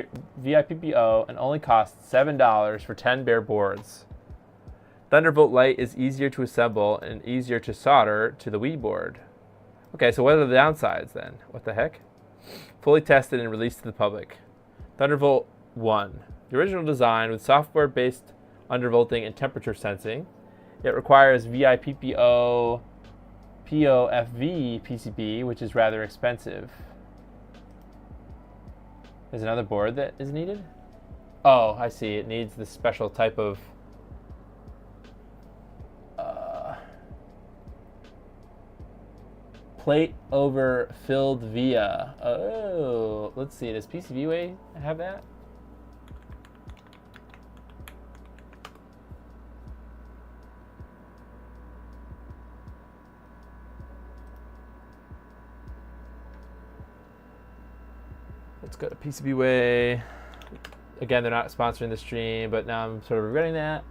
and only costs $7 for 10 bare boards. Thunderbolt light is easier to assemble and easier to solder to the Wii board. Okay, so what are the downsides then? What the heck? Fully tested and released to the public. Thunderbolt 1. The original design with software-based undervolting and temperature sensing. It requires VIPPO POFV PCB, which is rather expensive. There's another board that is needed? Oh, I see. It needs this special type of plate over filled via. Oh, let's see. Does PCBWay have that? Let's go to PCBWay. Again, they're not sponsoring the stream, but now I'm sort of regretting that.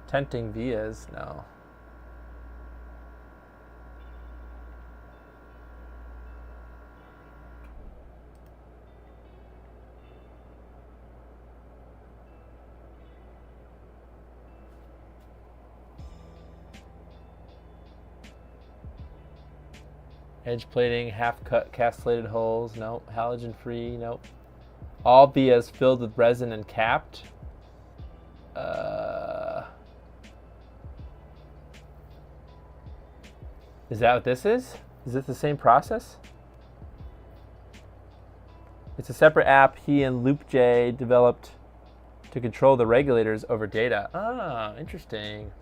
Tenting vias? No. Edge plating, half cut castellated holes, nope. Halogen free, nope. All vias filled with resin and capped. Is that what this is? Is it the same process? It's a separate app he and LoopJ developed to control the regulators over data. Ah, interesting.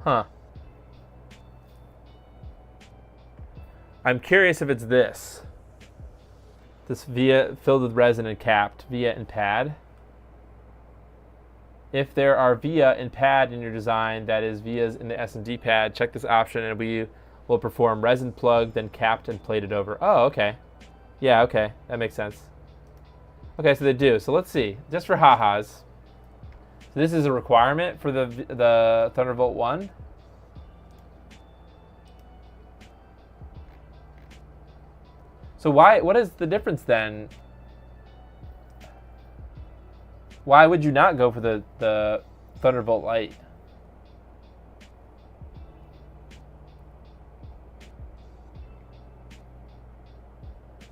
Huh. I'm curious if it's this. This via filled with resin and capped, via and pad. If there are via and pad in your design, that is vias in the SMD pad, check this option and we will perform resin plug, then capped and plated over. Oh, okay. Yeah, okay. That makes sense. Okay, so they do. So let's see. Just for ha-has. So this is a requirement for the Thunderbolt 1. So what is the difference then? Why would you not go for the Thunderbolt light?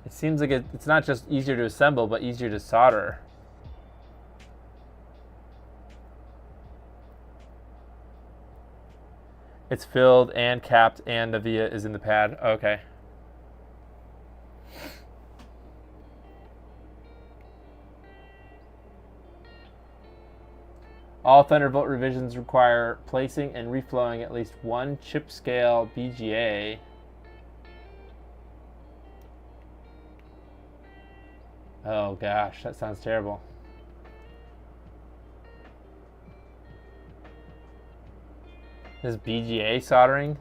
It seems like it's not just easier to assemble, but easier to solder. It's filled and capped and the via is in the pad. Okay. All Thunderbolt revisions require placing and reflowing at least one chip scale BGA. Oh gosh, that sounds terrible. This BGA soldering?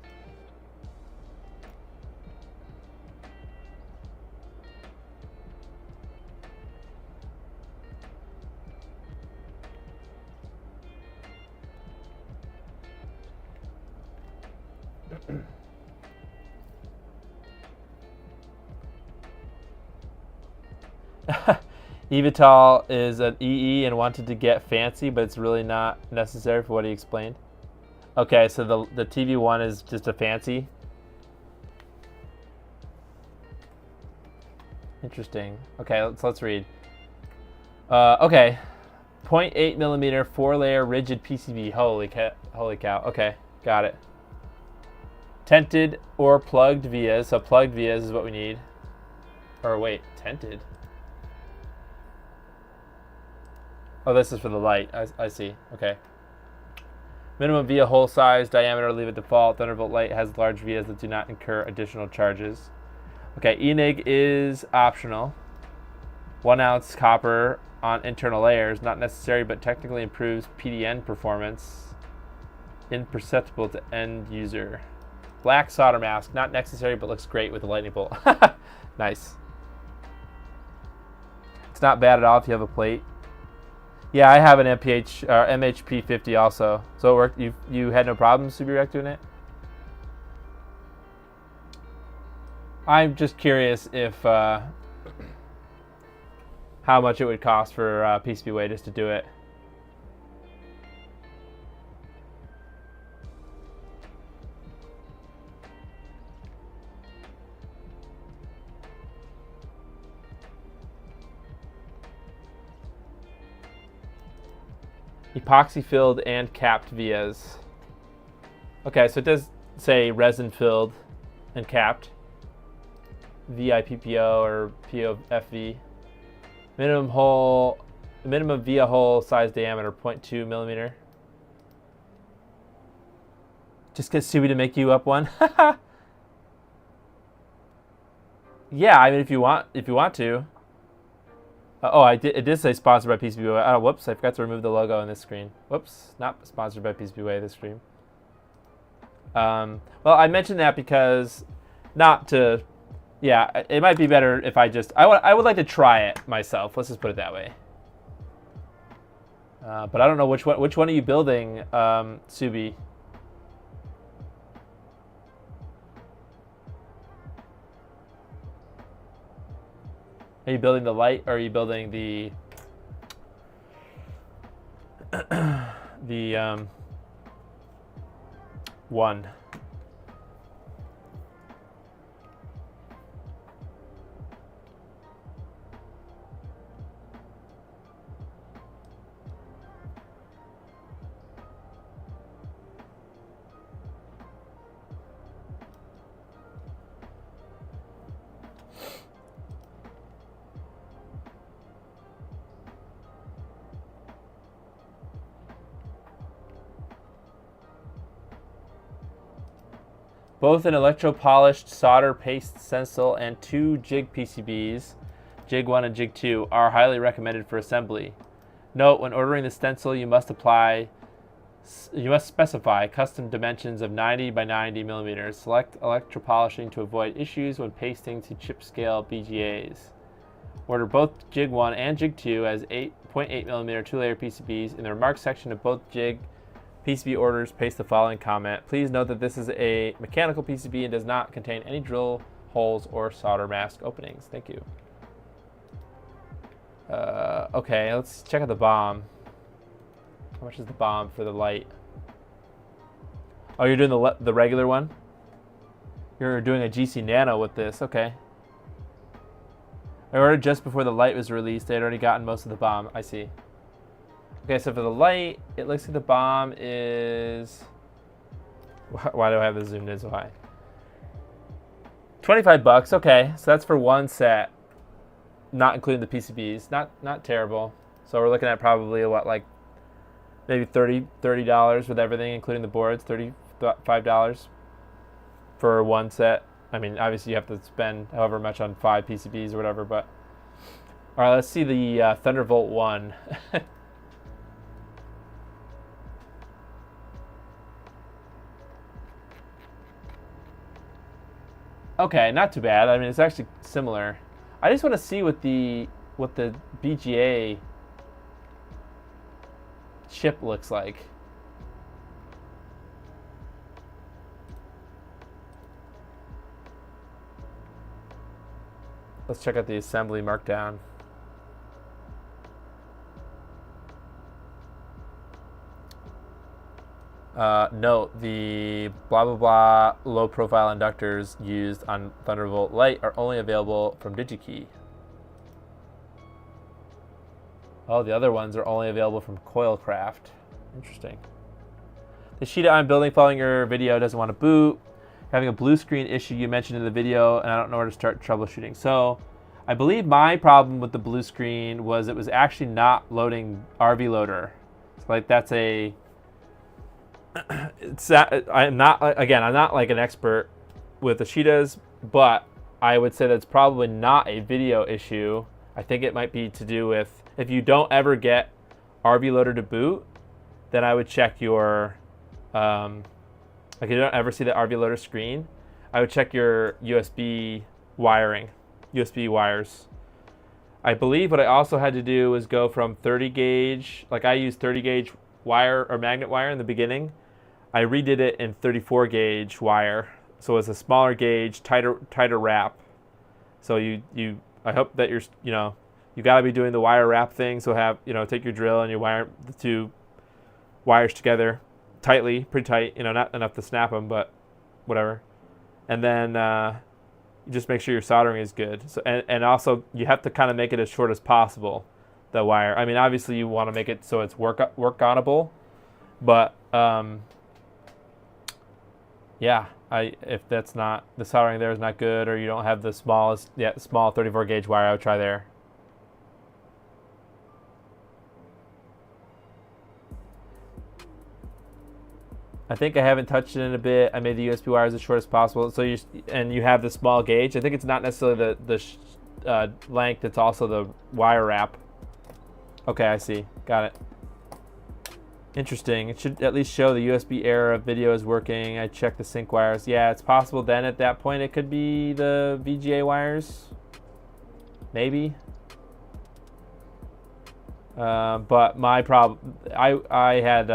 Evital is an EE and wanted to get fancy, but it's really not necessary for what he explained. Okay, so the TV1 is just a fancy. Interesting. Okay, let's read. Okay, 0.8 millimeter 4-layer rigid PCB. Holy cow. Okay, got it. Tented or plugged vias. So plugged vias is what we need. Or wait, tented. Oh, this is for the light. I see. Okay. Minimum via hole size, diameter, leave it default. Thunderbolt light has large vias that do not incur additional charges. Okay, ENIG is optional. 1 ounce copper on internal layers, not necessary, but technically improves PDN performance. Imperceptible to end user. Black solder mask, not necessary, but looks great with a lightning bolt. Nice. It's not bad at all if you have a plate. Yeah, I have an MHP 50 also. So it worked. You had no problems, Subirek, doing it? I'm just curious if how much it would cost for PCBWay just to do it. Epoxy filled and capped vias. Okay, so it does say resin filled and capped. VIPPO or POFV. Minimum via hole size diameter 0.2 millimeter. Just get Subi to make you up one. Yeah, I mean if you want to. It did say sponsored by PCBWay. Oh, whoops! I forgot to remove the logo on this screen. Whoops! Not sponsored by PCBWay this stream. Well, I mentioned that because not to. Yeah, it might be better if I just. I would like to try it myself. Let's just put it that way. But I don't know which one are you building, Subi? Are you building the light, or are you building the one? Both an electro-polished solder paste stencil and 2 jig PCBs, jig 1 and jig 2, are highly recommended for assembly. Note, when ordering the stencil, you must specify custom dimensions of 90 by 90 millimeters. Select electro-polishing to avoid issues when pasting to chip scale BGAs. Order both jig 1 and jig 2 as 8.8 millimeter 2-layer PCBs. In the remarks section of both jig PCB orders, paste the following comment. Please note that this is a mechanical PCB and does not contain any drill holes or solder mask openings. Thank you. Okay, let's check out the BOM. How much is the BOM for the light? Oh, you're doing the regular one? You're doing a GC Nano with this. Okay. I ordered just before the light was released. They had already gotten most of the BOM. I see. Okay, so for the light, it looks like the BOM is... Why do I have this zoomed in so high? 25 bucks, okay. So that's for one set, not including the PCBs. Not terrible. So we're looking at probably, what, like maybe $30 with everything, including the boards, $35 for one set. I mean, obviously you have to spend however much on 5 PCBs or whatever, but... All right, let's see the Thunderbolt 1. Okay, not too bad. I mean, it's actually similar. I just want to see what the BGA chip looks like. Let's check out the assembly markdown. Note, the blah blah blah low profile inductors used on Thunderbolt Lite are only available from DigiKey. Oh, the other ones are only available from Coilcraft. Interesting. The Ashida I'm building following your video doesn't want to boot. Having a blue screen issue you mentioned in the video, and I don't know where to start troubleshooting. So, I believe my problem with the blue screen was it was actually not loading RV Loader. So, like, that's a... I'm not like an expert with Ashidas, but I would say that's probably not a video issue. I think it might be to do with if you don't ever get RV Loader to boot, then I would check your Like you don't ever see the RV loader screen, I would check your USB wiring, USB wires. I believe what I also had to do was go from 30 gauge, like I used 30 gauge wire or magnet wire in the beginning. I redid it in 34 gauge wire, so it's a smaller gauge, tighter wrap. So I hope that you got to be doing the wire wrap thing. So take your drill and you wire the two wires together tightly, pretty tight. Not enough to snap them, but whatever. And then you just make sure your soldering is good. So and also you have to kind of make it as short as possible, the wire. I mean, obviously you want to make it so it's work-onable, but yeah, if that's not, the soldering there is not good, or you don't have the small 34 gauge wire, I would try there. I think I haven't touched it in a bit. I made the USB wires as short as possible. So you have the small gauge. I think it's not necessarily the length. It's also the wire wrap. Okay, I see. Got it. Interesting. It should at least show the USB error of video is working. I checked the sync wires. Yeah, it's possible then at that point it could be the VGA wires. Maybe. But my problem, I had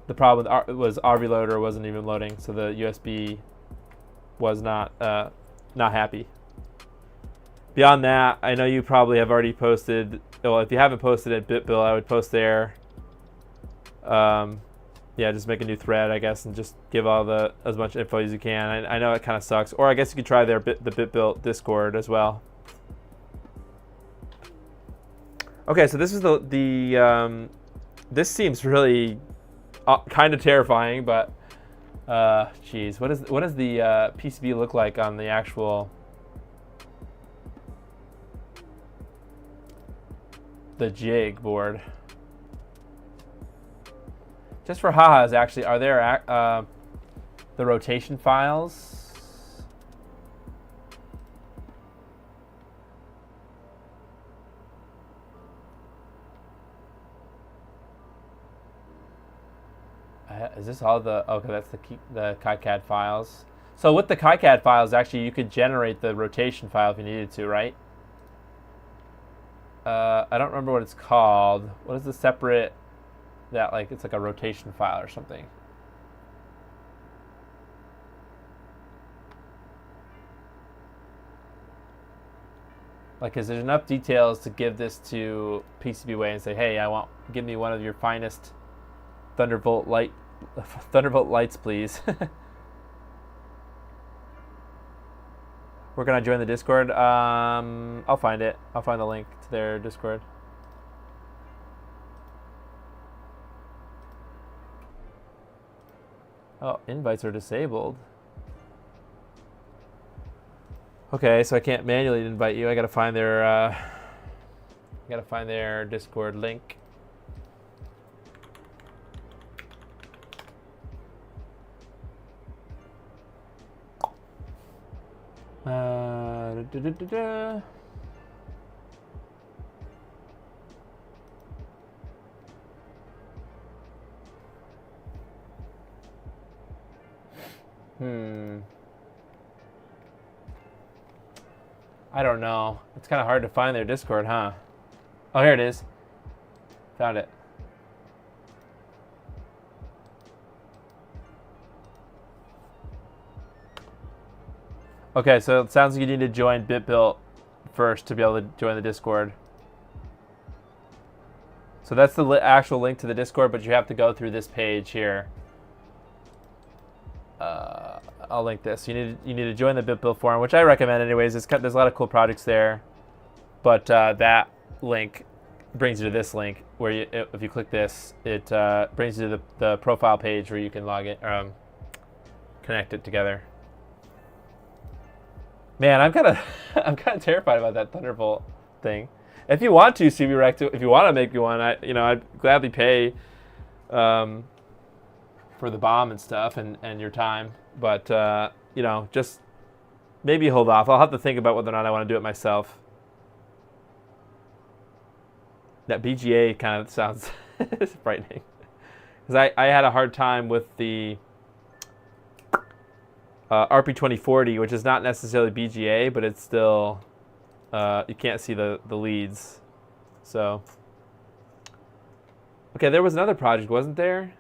the problem was RV loader wasn't even loading, so the USB was not happy. Beyond that, I know you probably have already posted. Well, if you haven't posted at BitBill, I would post there. Yeah, just make a new thread, I guess, and just give as much info as you can. I know it kind of sucks, or I guess you could try the BitBill Discord as well. Okay, so this is this seems really kind of terrifying, but geez, what does the PCB look like on the actual the jig board? Just for ha-has, actually, are there the rotation files? Is this all the, okay, that's the KiCad files. So with the KiCad files, actually, you could generate the rotation file if you needed to, right? I don't remember what it's called. What is the separate, it's like a rotation file or something. Like, is there enough details to give this to PCBWay and say, hey, give me one of your finest Thunderbolt lights, please. Where can I join the Discord? I'll find it. I'll find the link to their Discord. Oh, invites are disabled. Okay, so I can't manually invite you. I gotta find their Discord link. I don't know. It's kind of hard to find their Discord, huh? Oh, here it is. Found it. Okay, so it sounds like you need to join BitBill first to be able to join the Discord. So that's the actual link to the Discord, but you have to go through this page here. I'll link this. You need to join the BitBill forum, which I recommend anyways. There's a lot of cool projects there, but that link brings you to this link where if you click this, it brings you to the profile page where you can log in, connect it together. Man, I'm kind of terrified about that Thunderbolt thing. If you want to, CB Rect, if you want to make me one, I'd gladly pay for the bomb and stuff and your time. But just maybe hold off. I'll have to think about whether or not I want to do it myself. That BGA kind of sounds frightening. Because I had a hard time with the RP2040, which is not necessarily BGA, but it's still, you can't see the leads. So, okay, there was another project, wasn't there?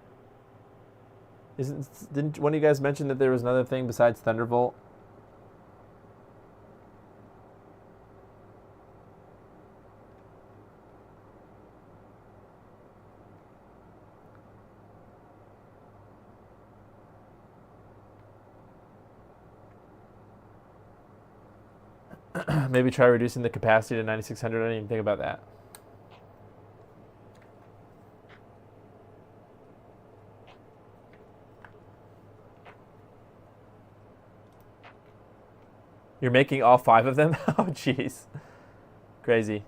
Didn't one of you guys mention that there was another thing besides Thunderbolt? Maybe try reducing the capacity to 9600. I didn't even think about that. You're making all 5 of them? Oh, jeez. Crazy.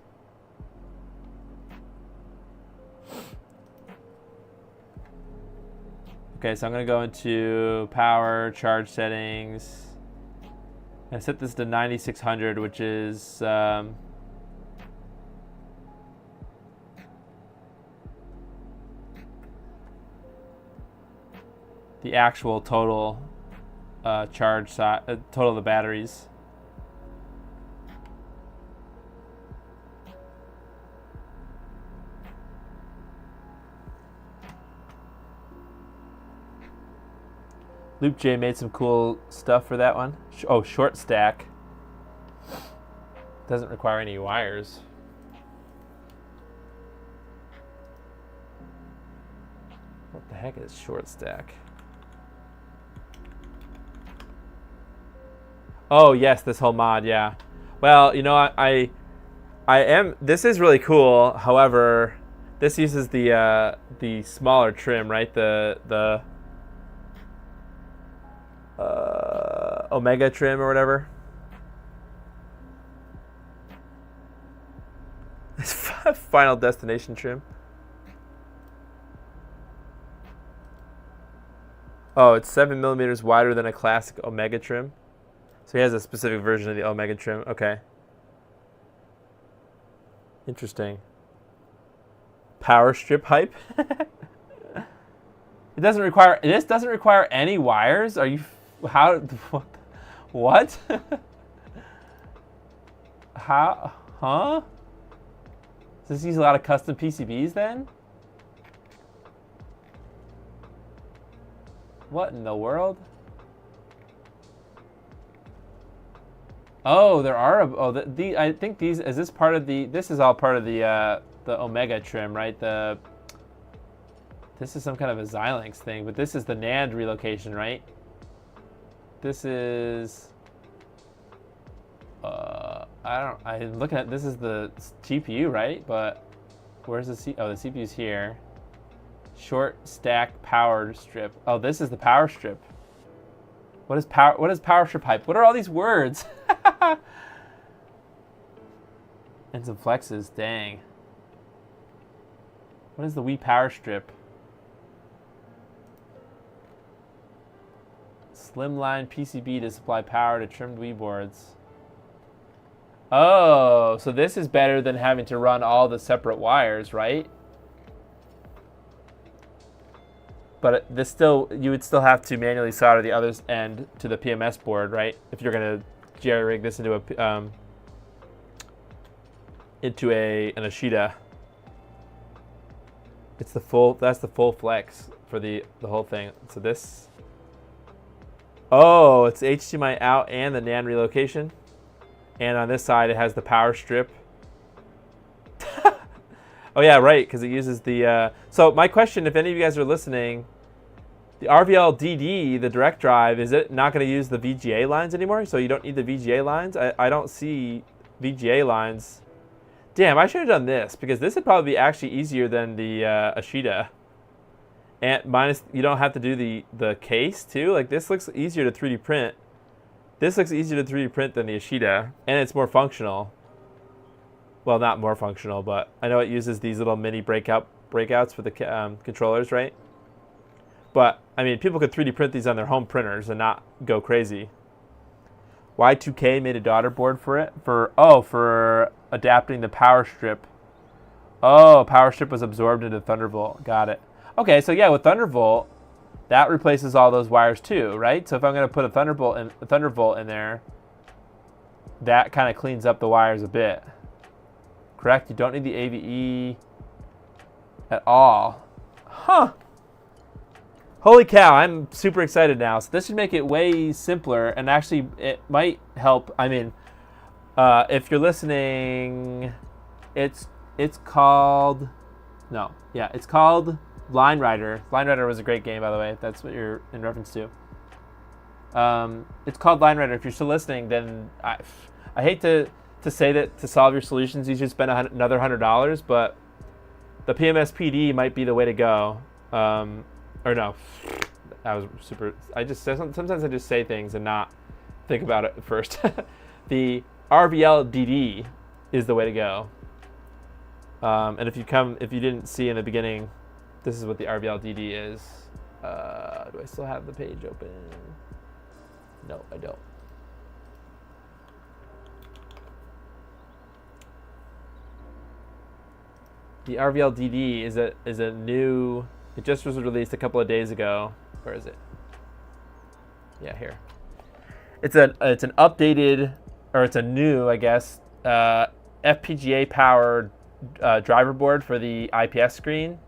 Okay, so I'm going to go into power, charge settings. I set this to 9600, which is the actual total charge total of the batteries. Loop J made some cool stuff for that one. Oh, short stack. Doesn't require any wires. What the heck is short stack? Oh yes, this whole mod, yeah. Well, you know, I am. This is really cool. However, this uses the smaller trim, right? The Omega trim or whatever. Final destination trim. Oh, it's 7 millimeters wider than a classic Omega trim. So he has a specific version of the Omega trim. Okay. Interesting. Power strip hype. This doesn't require any wires. Are you? How? What? How? Huh? Does this use a lot of custom PCBs then? What in the world? Oh, there are. I think these. Is this part of the? This is all part of the Omega trim, right? This is some kind of a Xilinx thing, but this is the NAND relocation, right? This is. I'm looking at. This is the GPU, right? But where's the Oh, the CPU's here. Short stack power strip. Oh, this is the power strip. What is power strip hype? What are all these words? And some flexes, dang. What is the Wii power strip? Slimline PCB to supply power to trimmed Wii boards. Oh, so this is better than having to run all the separate wires, right? But you would still have to manually solder the other end to the PMS board, right? If you're gonna jerry rig this into an Ashida. It's that's the full flex for the whole thing. So this. Oh, it's HDMI out and the NAND relocation. And on this side, it has the power strip. Oh yeah, right, because it uses the... So my question, if any of you guys are listening, the RVL DD, the direct drive, is it not going to use the VGA lines anymore? So you don't need the VGA lines? I don't see VGA lines. Damn, I should have done this, because this would probably be actually easier than the Ashida. And minus, you don't have to do the case too. Like this looks easier to 3D print. This looks easier to 3D print than the Ashida, and it's more functional. Well, not more functional, but I know it uses these little mini breakouts for the controllers, right? But I mean, people could 3D print these on their home printers and not go crazy. Y2K made a daughter board for it for adapting the power strip. Oh, power strip was absorbed into Thunderbolt. Got it. Okay, so yeah, with Thunderbolt, that replaces all those wires too, right? So if I'm going to put a Thunderbolt in there, that kind of cleans up the wires a bit. Correct? You don't need the AVE at all. Huh. Holy cow, I'm super excited now. So this should make it way simpler, and actually it might help. I mean, if you're listening, it's called, it's called Line Rider. Line Rider was a great game, by the way, if that's what you're in reference to. It's called Line Rider. If you're still listening, then I hate to say that to solve your solutions you should spend another $100, but the PMS PD might be the way to go. Or no, I was super. Sometimes I just say things and not think about it first. The RVL DD is the way to go. And if you didn't see in the beginning, this is what the RVL DD is. Do I still have the page open? No, I don't. The RVL DD is a new. It just was released a couple of days ago. Where is it? Yeah, here. It's an updated, or it's a new, I guess, FPGA powered driver board for the IPS screen,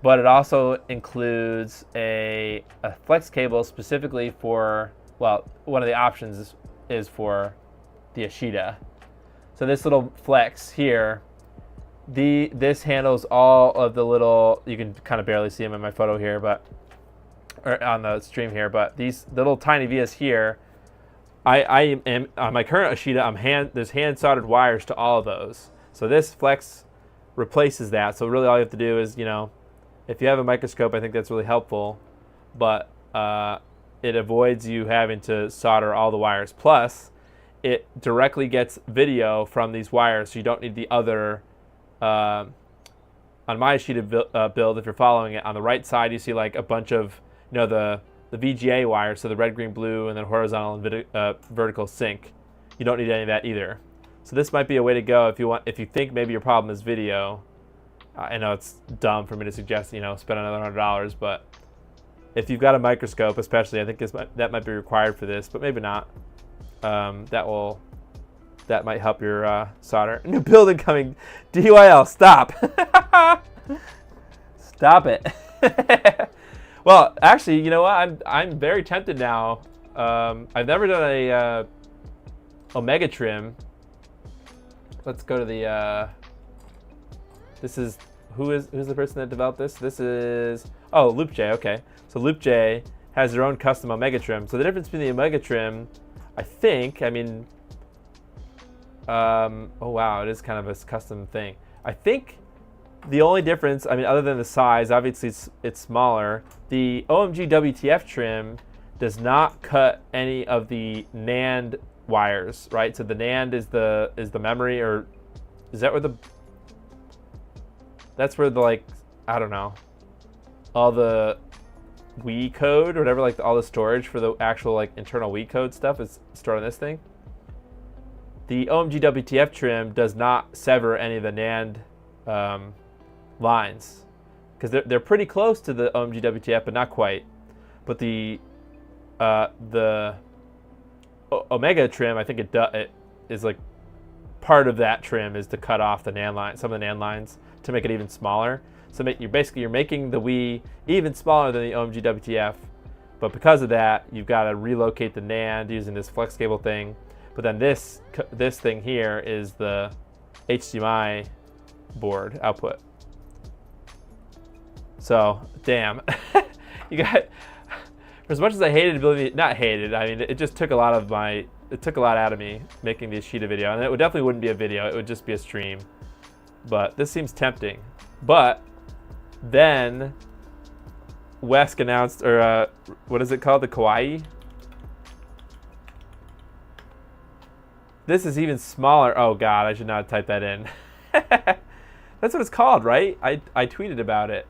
but it also includes a flex cable specifically for, well, one of the options is for the Ashida. So this little flex here, this handles all of the little, you can kind of barely see them in my photo here, but, or on the stream here, but these little tiny vias here, I am on my current Ashida, there's hand soldered wires to all of those. So this flex replaces that. So really all you have to do is, if you have a microscope, I think that's really helpful, but it avoids you having to solder all the wires. Plus, it directly gets video from these wires, so you don't need the other. On my Ashida build, if you're following it, on the right side you see like a bunch of, the VGA wires, so the red, green, blue, and then horizontal and vertical sync. You don't need any of that either. So this might be a way to go if you think maybe your problem is video. I know it's dumb for me to suggest, spend another $100, but if you've got a microscope, especially, I think that might be required for this, but maybe not. That might help your solder. New building coming, DYL, stop. Stop it. Well, actually, you know what? I'm very tempted now. I've never done a Omega trim. Let's go to the. Who's the person that developed this? This is LoopJ. Okay, so LoopJ has their own custom Omega trim. So the difference between the Omega trim, I think, oh wow, it is kind of a custom thing. I think the only difference, other than the size, obviously it's smaller. The OMG WTF trim does not cut any of the NAND wires, right? So the NAND is the memory, or is that where that's where the I don't know, all the Wii code or whatever, all the storage for the actual internal Wii code stuff is stored on this thing. The OMG WTF trim does not sever any of the NAND lines, because they're pretty close to the OMG WTF, but not quite. But the Omega trim, I think it is part of that trim is to cut off the NAND line, some of the NAND lines, to make it even smaller. So you're making the Wii even smaller than the OMG WTF, but because of that, you've got to relocate the NAND using this flex cable thing. But then this thing here is the HDMI board output. So damn, you got. For as much as I hated building, not hated, it just took a lot out of me making the Ashida video, and it definitely wouldn't be a video; it would just be a stream. But this seems tempting. But then Wesk announced, or what is it called, the Kawaii? This is even smaller. Oh God, I should not have typed that in. That's what it's called, right? I tweeted about it.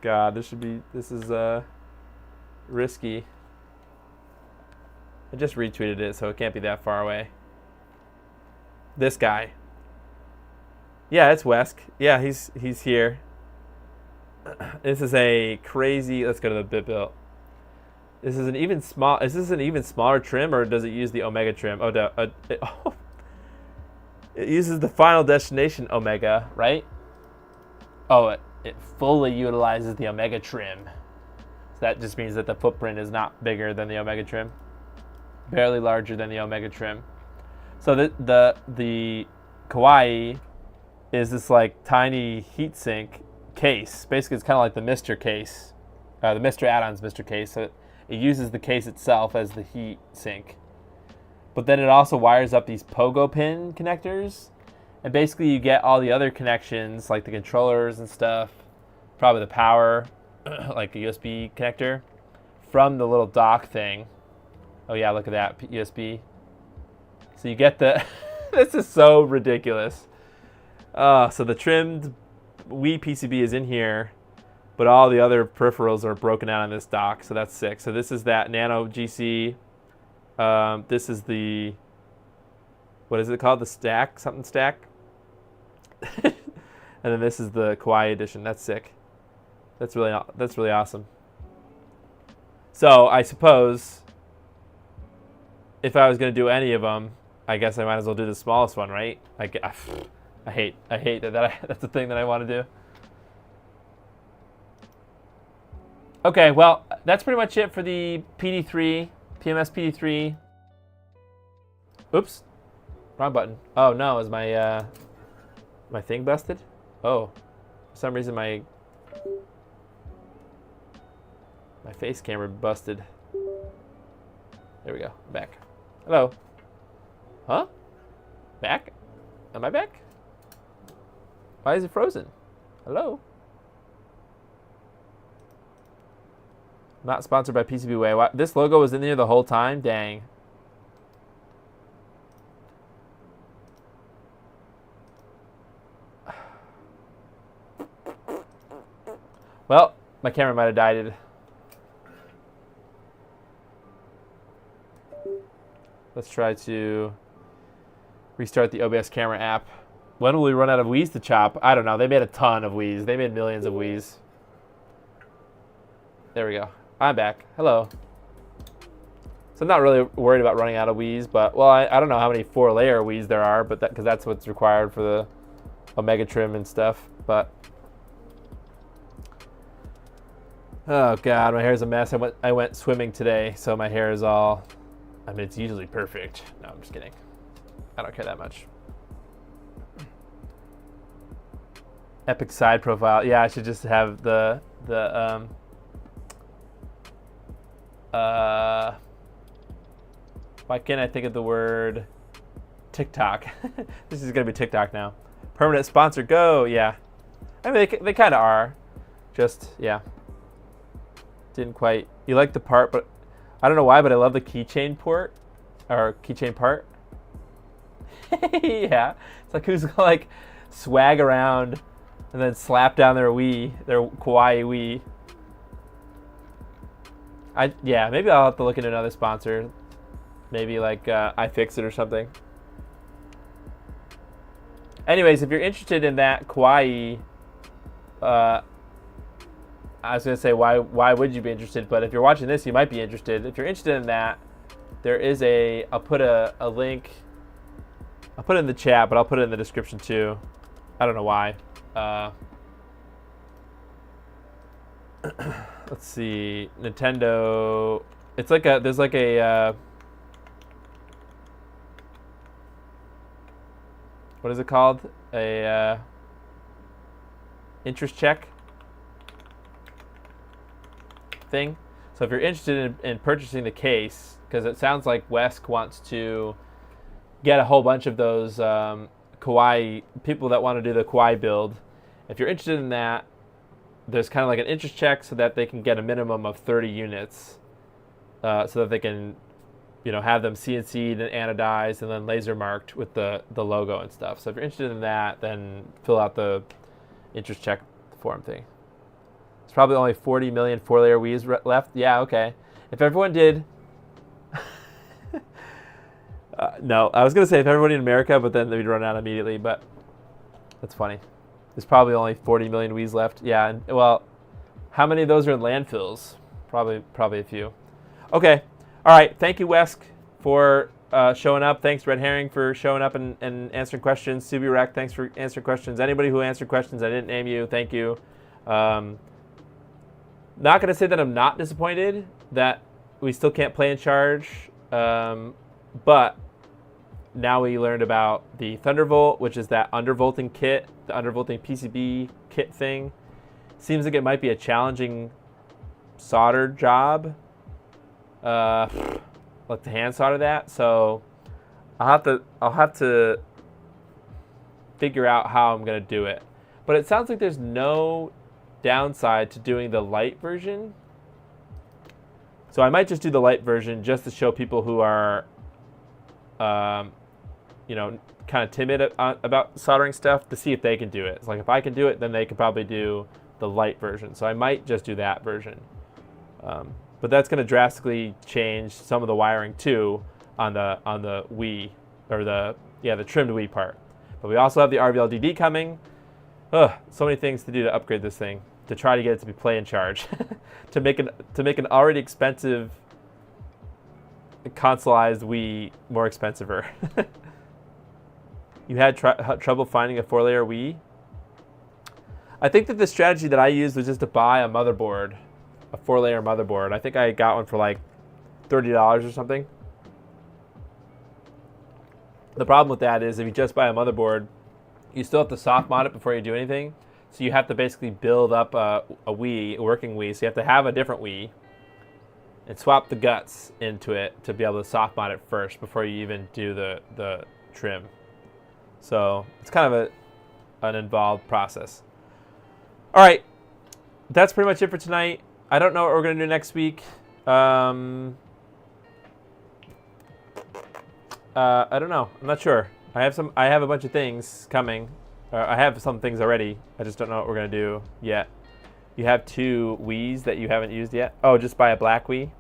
God, this is risky. I just retweeted it, so it can't be that far away. This guy. Yeah, it's Wesk. Yeah, he's here. This is a crazy. Let's go to the bit build. This is an even small. Is this an even smaller trim, or does it use the Omega trim? Oh, it uses the Final Destination Omega, right? Oh, it fully utilizes the Omega trim. So that just means that the footprint is not bigger than the Omega trim, barely larger than the Omega trim. So the Kawaii is this like tiny heatsink case. Basically, it's kind of like the Mr. case, the Mr. add-ons Mr. case. So it uses the case itself as the heat sink. But then it also wires up these pogo pin connectors. And basically you get all the other connections, like the controllers and stuff, probably the power, like a USB connector, from the little dock thing. Oh yeah, look at that, USB. So you get the, this is so ridiculous. So the trimmed Wii PCB is in here, but all the other peripherals are broken out on this dock, so that's sick. So this is that Nano GC. This is the, what is it called? The stack, something stack. And then this is the Kawaii edition. That's sick. That's really awesome. So I suppose if I was going to do any of them, I guess I might as well do the smallest one, right? I hate that that's the thing that I want to do. Okay, well, that's pretty much it for the PD3, PMS PD3. Oops, wrong button. Oh no, is my my thing busted? Oh, for some reason my face camera busted. There we go, I'm back. Hello. Huh? Back? Am I back? Why is it frozen? Hello? Not sponsored by PCBWay. This logo was in there the whole time? Dang. Well, my camera might have died. Let's try to restart the OBS camera app. When will we run out of Wii's to chop? I don't know. They made a ton of Wii's. They made millions of Wii's. There we go. I'm back. Hello. So I'm not really worried about running out of Wii's, but, well, I don't know how many 4-layer Wii's there are, but because that's what's required for the Omega trim and stuff, but... Oh, God, my hair's a mess. I went swimming today, so my hair is all... I mean, it's usually perfect. No, I'm just kidding. I don't care that much. Epic side profile. Yeah, I should just have the why can't I think of the word TikTok? This is gonna be TikTok now. Permanent sponsor, go. Yeah, I mean they kind of are. Just yeah. Didn't quite. You like the part, but I don't know why, but I love the keychain port or keychain part. Yeah, it's like who's gonna like swag around and then slap down their Wii, their Kawaii Wii. Yeah, maybe I'll have to look into another sponsor. Maybe like iFixit or something. Anyways, if you're interested in that Kawaii, I was gonna say why would you be interested? But if you're watching this, you might be interested. If you're interested in that, there is I'll put a link. I'll put it in the chat, but I'll put it in the description too. I don't know why. Let's see, Nintendo. It's like there's like a what is it called? A interest check thing. So if you're interested in purchasing the case, because it sounds like Wesk wants to get a whole bunch of those Kawaii people that want to do the Kawaii build. If you're interested in that, there's kind of like an interest check so that they can get a minimum of 30 units, so that they can, have them CNC'd and anodized and then laser marked with the logo and stuff. So if you're interested in that, then fill out the interest check form thing. It's probably only 40 million 4-layer Wii's left. Yeah, okay. If everyone did... no, I was going to say if everybody in America, but then they'd run out immediately, but that's funny. There's probably only 40 million Wii's left. Yeah, and, well, How many of those are in landfills? Probably a few. Okay. All right. Thank you, Wesk, for showing up. Thanks, Red Herring, for showing up and answering questions. Subirek, thanks for answering questions. Anybody who answered questions, I didn't name you. Thank you. Not going to say that I'm not disappointed that we still can't play in charge, but now we learned about the Thundervolt, which is that undervolting kit, the undervolting PCB kit thing. Seems like it might be a challenging solder job, like to hand solder that. So I'll have to figure out how I'm gonna do it. But it sounds like there's no downside to doing the light version. So I might just do the light version just to show people who are, you know, kind of timid about soldering stuff, to see if they can do it. It's like if I can do it, then they can probably do the light version. So I might just do that version. But that's going to drastically change some of the wiring too on the Wii, or the trimmed Wii part. But we also have the RVL DD coming. Ugh, so many things to do to upgrade this thing, to try to get it to be play in charge, to make an already expensive consoleized Wii more expensiver. You had trouble finding a 4-layer Wii? I think that the strategy that I used was just to buy a motherboard, a 4-layer motherboard. I think I got one for like $30 or something. The problem with that is if you just buy a motherboard, you still have to soft mod it before you do anything. So you have to basically build up a Wii, a working Wii. So you have to have a different Wii and swap the guts into it to be able to soft mod it first before you even do the trim. So it's kind of an involved process. All right, that's pretty much it for tonight. I don't know what we're gonna do next week. I don't know. I'm not sure. I have a bunch of things coming. I have some things already. I just don't know what we're gonna do yet. You have 2 Wiis that you haven't used yet. Oh, just buy a black Wii.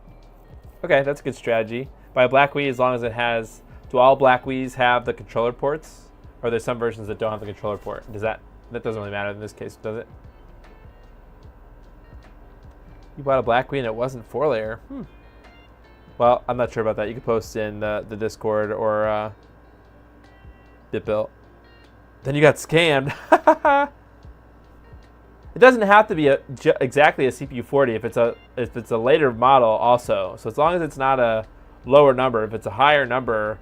Okay, that's a good strategy. Buy a black Wii as long as it has. Do all black Wiis have the controller ports? Or there's some versions that don't have the controller port. That doesn't really matter in this case, does it? You bought a black Wii and it wasn't 4-layer. Well, I'm not sure about that. You can post in the Discord or BitBuilt. Then you got scammed. It doesn't have to be exactly a CPU 40 if it's a later model also. So as long as it's not a lower number, if it's a higher number,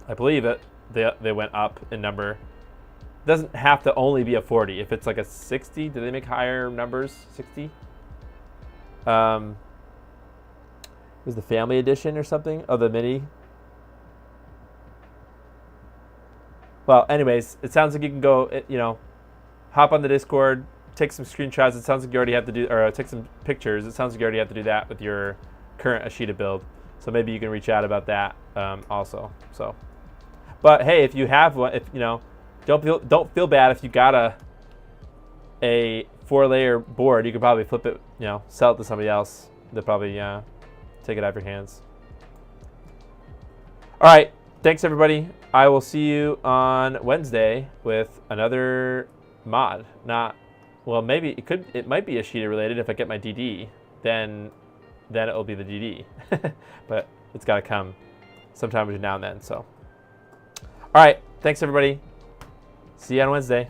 I believe they went up in number. It doesn't have to only be a 40. If it's like a 60, do they make higher numbers? 60? It was the family edition or something of the mini. Well, anyways, it sounds like you can go, you know, hop on the Discord, take some screenshots. It sounds like you already have to do, or take some pictures. It sounds like you already have to do that with your current Ashida build. So maybe you can reach out about that also. So, but hey, if you have one, if you know, don't feel bad if you got a 4-layer board. You could probably flip it, you know, sell it to somebody else. They'll probably take it out of your hands. All right, thanks everybody. I will see you on Wednesday with another mod. Well, maybe it might be Ashida related if I get my DD. Then it will be the DD. But it's got to come sometime between now and then. So, all right, thanks everybody. See you on Wednesday.